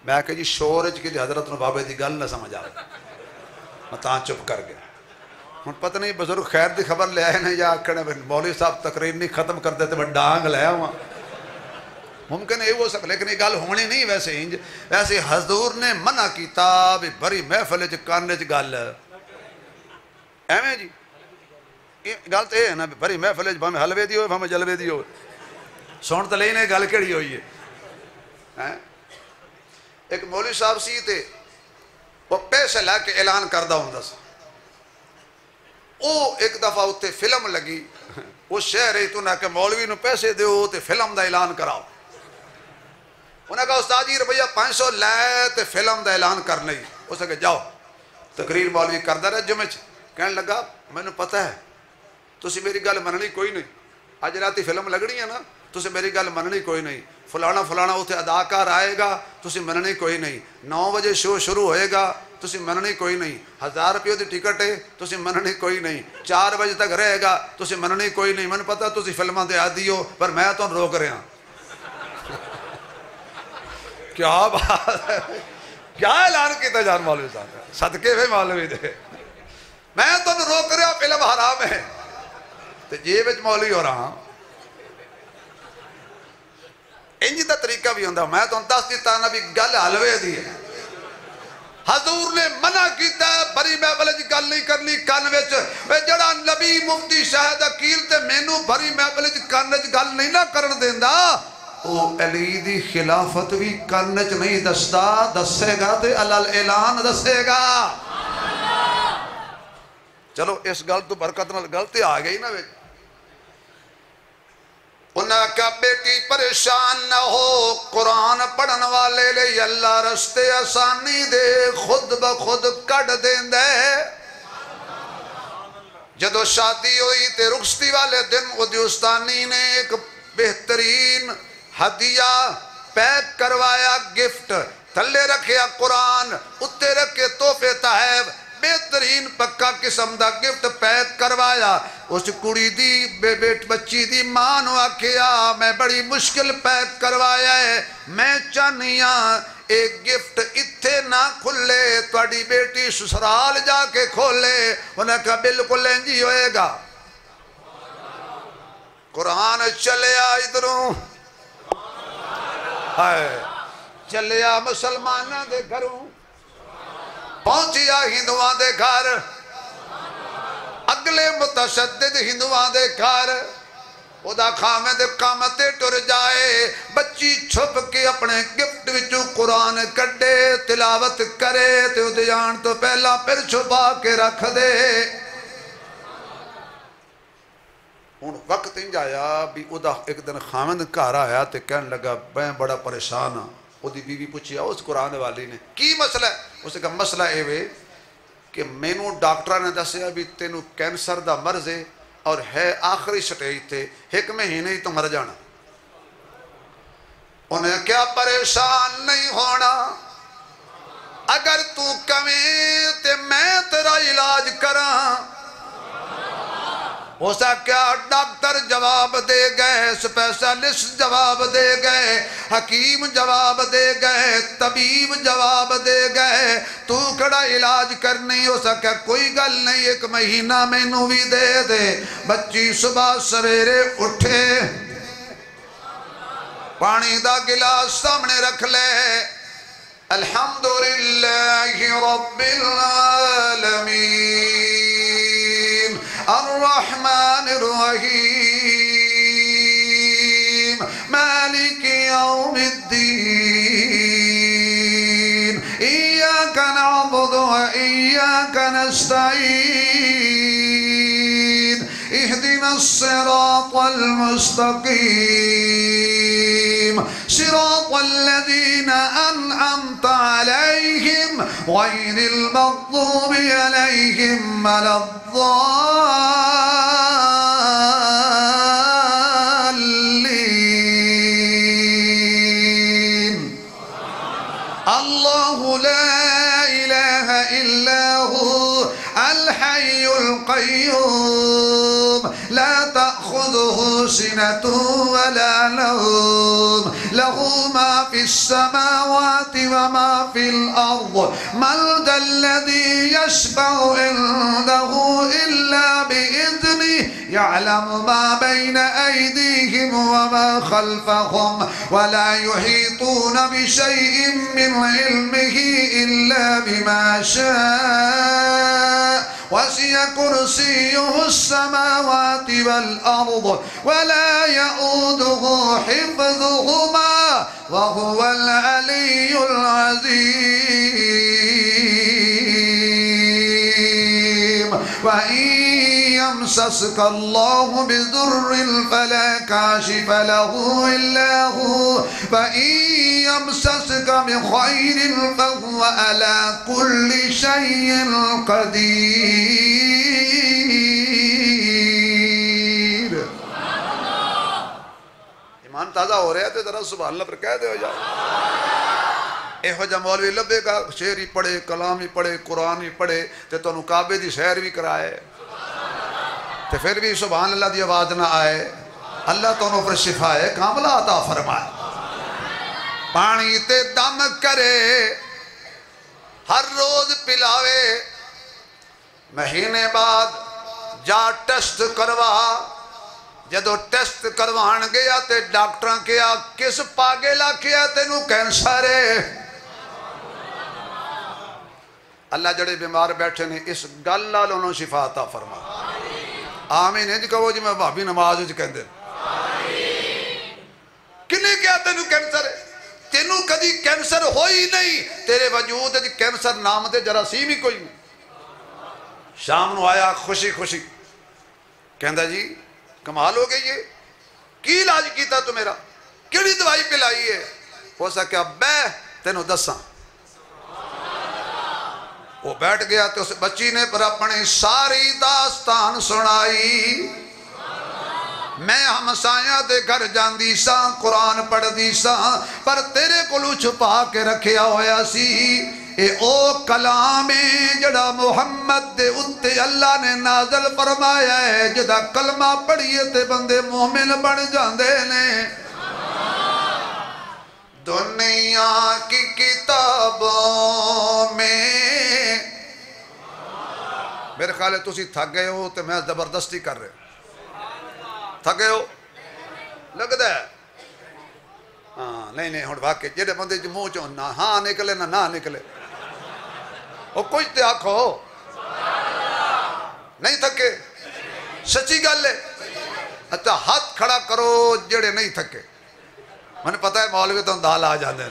میں کہ جی شورج کی حضرت نو بابے دی گل نہ سمجھ آ میں تاں چپ کر گیا ہوں پتہ نہیں بزرگ خیر دی خبر لے آئے نہیں یا آکھنے مولوی صاحب تقریر نہیں ختم کر دیتے میں ڈانگ لے آؤں ممکن ہے وہ سکتا لیکن یہ گل ہونی نہیں ویسے انج ویسے حضور نے منع کیتا بھی بری محفل کاننے چ گل ایویں جی گل تو یہ ہے نا بری محفل بھاویں حلوے دی ہوئے بھاویں جلوے دی ہوئے سن تو لینے گل کیڑی ہوئی ہے ایک مولوی صاحب سی تے وہ پیسے لے کے اعلان کردہ ہوں سا وہ ایک دفعہ اتنے فلم لگی وہ شہر ہی تو نہ کہ مولوی نو پیسے دیو تے فلم دا اعلان کراؤ انہوں نے کہا استاد جی روپیہ 500 لے تے فلم دا اعلان کرنا ہی اس نے کہا جاؤ تقریر مولوی کردہ رہے جمعہ کہنے لگا میں نے پتہ ہے تسی میری گل مننی کوئی نہیں آج راتی فلم لگنی ہے نا تسی میری گل مننی کوئی نہیں فلانا فلانا اتنے اداکار آئے گا تسی مننی کوئی نہیں، 9 بجے شو شروع ہوئے گا تسی مننی کوئی نہیں، 1000 روپے دی ٹکٹ ہے تسی مننی کوئی نہیں، 4 بجے تک رہے گا تسی مننی کوئی نہیں۔ من پتا تسی فلماں دے عادی ہو پر میں تو روک رہا کیا بات ہے، کیا اعلان کیتا جان مولوی صاحب، صدقے میں مولوی دے، میں تو روک رہا فلم حرام ہے تو جیب وچ مولوی ہو رہا۔ انجی دا طریقہ بھی ہوندہ، میں تو دس دیتا نا بھی گل حلوے دی ہے۔ حضور نے منع کیتا ہے بری محفل وچ گل نہیں کرنی کن وچ، وے جڑا نبی مفتی شاہد عقیل تے مینوں بری محفل وچ کن وچ گل نہیں نہ کرن دیندا، او علی دی خلافت بھی کن وچ نہیں دسدا، دسے گا تے علل اعلان دسے گا۔ چلو اس گل تو برکت نال غلطی آ گئی نا وچ۔ انہاں کا بیٹی پریشان نہ ہو، قرآن پڑھن والے لے اللہ رستے آسانی دے خود بخود کڑ دین دے۔ جدو شادی ہوئی تے رخصتی والے دن ادیوستانی نے ایک بہترین ہدیہ پیک کروایا، گفٹ تھلے رکھیا قرآن، اتے رکھے تحفے تحائف، بہترین پکا قسم دا گفٹ پیک کروایا۔ اس کڑی دی بچی دی ماں نو آکھیا میں بڑی مشکل پیک کروایا ہے، میں چاہنیاں ایک گفٹ اتھے نہ کھلے، تواڈی بیٹی سسرال جا کے کھولے۔ انہاں کہا بالکل انجی ہوئے گا۔ قرآن چلیا ادھروں، چلیا مسلمانہ دے گھروں، پہنچیا ہندوان دے گھر، اگلے متشدد ہندوان دے گھر، او دا خامد قامتے ٹر جائے، بچی چھپ کے اپنے گفٹ وچوں قرآن کڈے تلاوت کرے تے او دے جان تو پہلا پھر چھپا کے رکھ دے۔ ان وقت انج آیا بھی او دا ایک دن خامد گھر آیا تے کہنے لگا میں بڑا پریشان ہاں۔ وہ دی بی بی پوچھیا اس قرآن والی نے کی مسئلہ ہے؟ اس نے کہا مسئلہ اے وے کہ مینوں ڈاکٹرہ نے دسیا بھی تینوں کینسر دا مرض ہے اور ہے آخری سٹیج تے، 1 مہینے ہی تو مر جانا۔ انہیں کیا پریشان نہیں ہونا، اگر تو کمیں تے میں تیرا علاج کراں۔ ہو سکیا ڈاکٹر جواب دے گئے، سپیشلسٹ جواب دے گئے، حکیم جواب دے گئے، طبیب جواب دے گئے، تو کڑا علاج کرنی ہو سکیا کوئی گل نہیں، 1 مہینہ مینوں بھی دے دے۔ بچی صبح سویرے اٹھے، پانی دا گلاس سامنے رکھ لے، الحمدللہ رب العالمین الرحمن الرحیم مالک یوم الدین ایاک نعبد و ایاک نستعین اہدنا الصراط المستقیم صراط الذین انعمت علیہم غیر المغضوب علیہم ولا الضالین۔ اللہ لا الہ الا هو الحی القیوم لا تأخذه سنة ولا نوم له ما في السماوات وما في الأرض من ذا الذي يشفع عنده إلا بإذنه يعلم ما بين أيديهم وما خلفهم ولا يحيطون بشيء من علمه إلا بما شاء وسع كرسيه السماوات والأرض ولا يؤوده حفظهما وهو العلي العظيم وإن يمسسك الله بضر فلا كاشف له إلا هو وإن يمسسك بخير فهو على كل شيء قدير۔ ایمان تازہ ہو رہا ہے تو ذرا سبحان اللہ پر کہہ دے ہو جاؤ. ایہو جا مولوی لبے گا شعر ہی پڑھے کلام ہی پڑھے قرآن ہی پڑھے تے تانوں کعبے دی سیر بھی کرائے تے پھر بھی سبحان اللہ دی آواز نہ آئے. اللہ تانوں پر شفا کاملہ عطا فرمائے. پانی تے دم کرے ہر روز پلاوے مہینے بعد جا ٹیسٹ کروا. جدو ٹیسٹ کروان گیا تے ڈاکٹراں کیا کس پاگلا کیا تینوں کینسر ہے. اللہ جڑے بیمار بیٹھے نے اس گل نال انہوں شفا عطا فرما. آمین. انج کہو جی میں بھابی نماز وچ کہندے کنے کیا تینوں کینسر ہے. تینوں کدی کینسر ہوئی نہیں. تیرے وجود وچ کینسر نام دے جراثیم ہی کوئی نہیں. شام نو آیا خوشی خوشی کہندا جی کمال ہو گئی ہے کی علاج کیتا تو میرا کیڑی دوائی پلائی ہے. ہو سکیا بے تینوں دساں. وہ بیٹھ گیا تو اس بچی نے پر اپنی ساری داستان سنائی. میں ہمسایاں دے گھر جاندی ساں قرآن پڑھ دی ساں پر تیرے کولوں چھپا کے رکھیا ہویا سی. اے او کلام جڑا محمد دے اتے اللہ نے نازل فرمایا ہے جدا کلمہ پڑھیے تے بندے مومن بن جاندے نے. دنیا کی کتابوں میں میرے خیال ہے تسی تھک گئے ہو تے میں زبردستی کر رہے تھک گئے ہو لگتا ہے. ہاں نہیں ہن واقعی جڑے بندے جو منہ چوں نہ ہاں نکلے نہ نکلے وہ کچھ تے آکھو نہیں تھکے. سچی گل ہے. اچھا ہاتھ کھڑا کرو جڑے نہیں تھکے. میں پتہ ہے مولوی تو دال آ جاندے ہیں.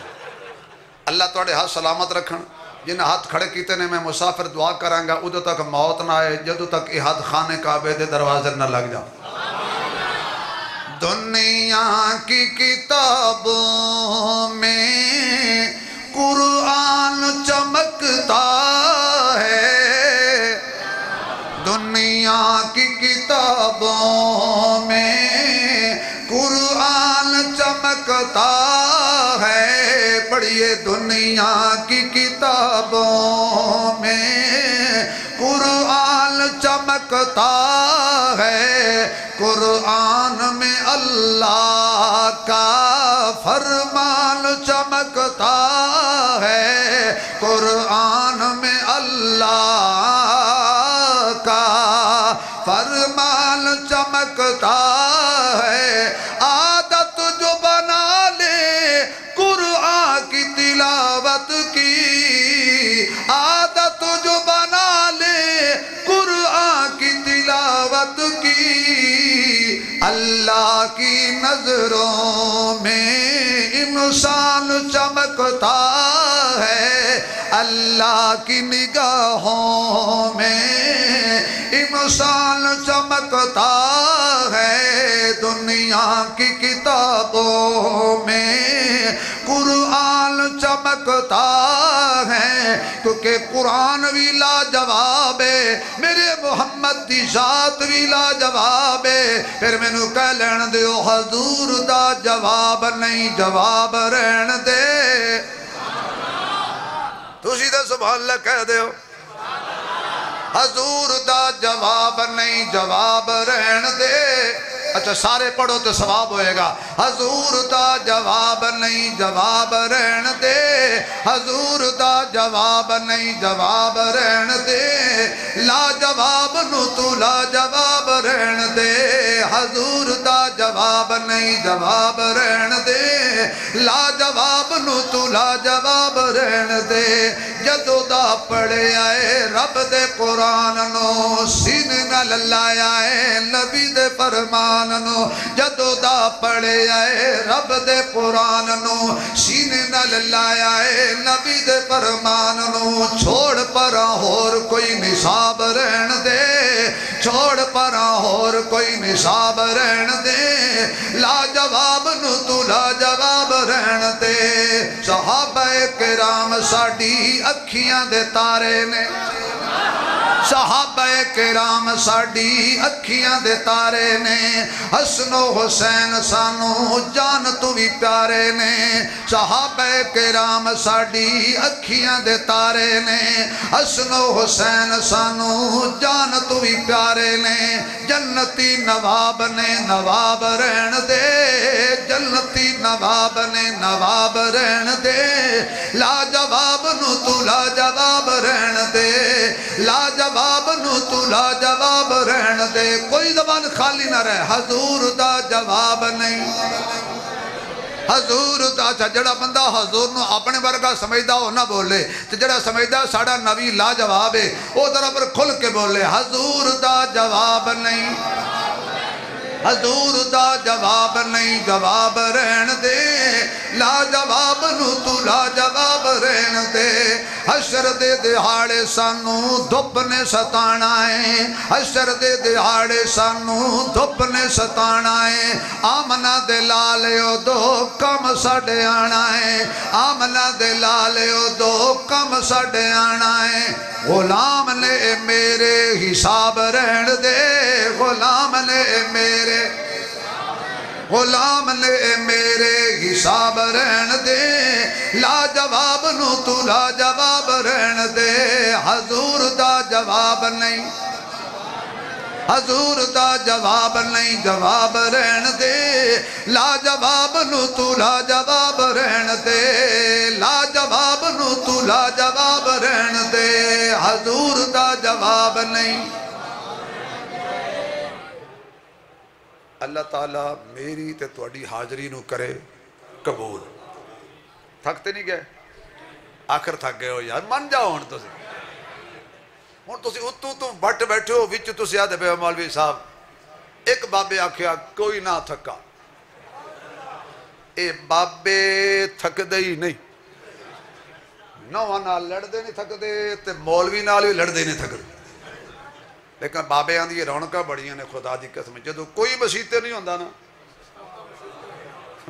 اللہ تواڈے ہاتھ سلامت رکھن. جن ہاتھ کھڑے کیتے نے میں مسافر دعا کراں گا ادو تک موت نہ آئے جدو تک یہ ہاتھ خانے کعبے دے دروازے نہ لگ جاؤ. دنیا کی کتابوں میں قرآن چمکتا ہے. دنیا کی کتابوں میں قرآن چمکتا ہے. پڑھیے دنیا کی کتابوں میں قرآن چمکتا ہے. قرآن میں اللہ کا فرمان چمکتا ہے. قرآن میں اللہ کا فرمان چمکتا ہے. عادت جو بنا لے قرآن کی تلاوت کی. عادت جو بنا لے قرآن کی تلاوت کی. اللہ کی نظروں میں انسان چمکتا ہے. اللہ کی نگاہوں میں انسان چمکتا ہے. دنیا کی کتابوں میں قرآن چمکتا ہے. کیونکہ قرآن بھی لاجواب ہے. میرے محمد دی ذات بھی لاجواب ہے. پھر میں نو کہہ لین دیو حضور دا جواب نہیں جواب رہن دے. تسی دا سبحان اللہ کہہ دیو. حضور دا جواب نہیں جواب رہن دے. اچھا سارے پڑھو تو ثواب ہوئے گا. حضور دا جواب نہیں جواب رہن دے. حضور دا جواب نہیں جواب رہن دے. لا جواب نو تو لا جواب رہن دے. حضور دا جواب نہیں جواب رہن دے. لا جواب نو تو لا جواب رہن دے. جدو دا پڑھے آئے رب دے قرآن نو سینے نال لایا ہے نبی دے فرمان نو. جدو دا پڑھے آئے رب دے قرآن نو سینے نال لایا ہے نبی دے فرمان نو. چھوڑ پرا ہور کوئی نصاب رہن دے. چھوڑ پرا ہور کوئی نصاب رہن دے. لا جواب نو تو لا جواب رہن دے. صحابہ کرام ساڑی اکھیاں دے تارے نے صحابہ کرام ساڈی اکھیاں دے تارے نے حسن و حسین سانو جان تو بھی پیارے نے صحابہ کرام ساڈی اکھیاں دے تارے نے حسن و حسین سانو جان تو بھی پیارے نے جنتی نواب نے نواب رہن دے جنتی نواب نے نواب رہن دے لاجواب نو تو لاجواب رہن دے لاجواب نو تو لاجواب رہن دے کوئی زبان خالی نہ رہے حضور دا جواب نہیں حضور دا جڑا بندہ حضور نو اپنے ورگا سمجھدا ہو نہ بولے تے جڑا سمجھدا ساڑا نبی لاجواب ہے او ذرا پر کھل کے بولے حضور دا جواب نہیں حضور دا جواب نہیں جواب رہن دے لا جواب نو تو لا جواب رہن دے حشر دے دہاڑے سانو دھپ نے ستانا ہے حشر دے دہاڑے سانو دھپ نے ستانا ہے آمنہ دے لالے دو کم ساڑے آنا ہے آمنہ دے لالے دو کم ساڑے آنا ہے غلام نے میرے حساب رہن دے غلام نے میرے غلام نے میرے حساب رہن دے لاجواب نو تو لاجواب رہن دے حضور دا جواب نہیں حضور دا جواب نہیں جواب رہن دے لاجواب نو تو لاجواب رہن دے لاجواب نو تو لاجواب رہن دے حضور دا جواب نہیں اللہ تعالیٰ میری تے تواڈی حاضری نو کرے قبول تھکتے نہیں گئے آخر تھک گئے ہو یار من جاؤ ہن تسی اتو تو بٹ بیٹھے ہو وچ تسی آدھے پہ مولوی صاحب ایک بابے آکھیا کوئی نہ تھکا اے بابے تھک دے ہی نہیں نوہ نال لڑ دے نہیں تھک دے تے مولوی نال بھی لڑ دے نہیں تھک دے لیکن بابے آن دی رونکہ بڑیاں نے خدا دی قسم جدو کوئی مسیتے نہیں ہوندہ نا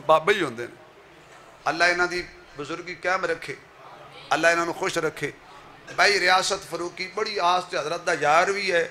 بابے ہی ہوندے نے اللہ انہاں دی بزرگی قائم رکھے اللہ انہاں نو خوش رکھے بھائی ریاست فروقی بڑی آس تے حضرت دا یار بھی ہے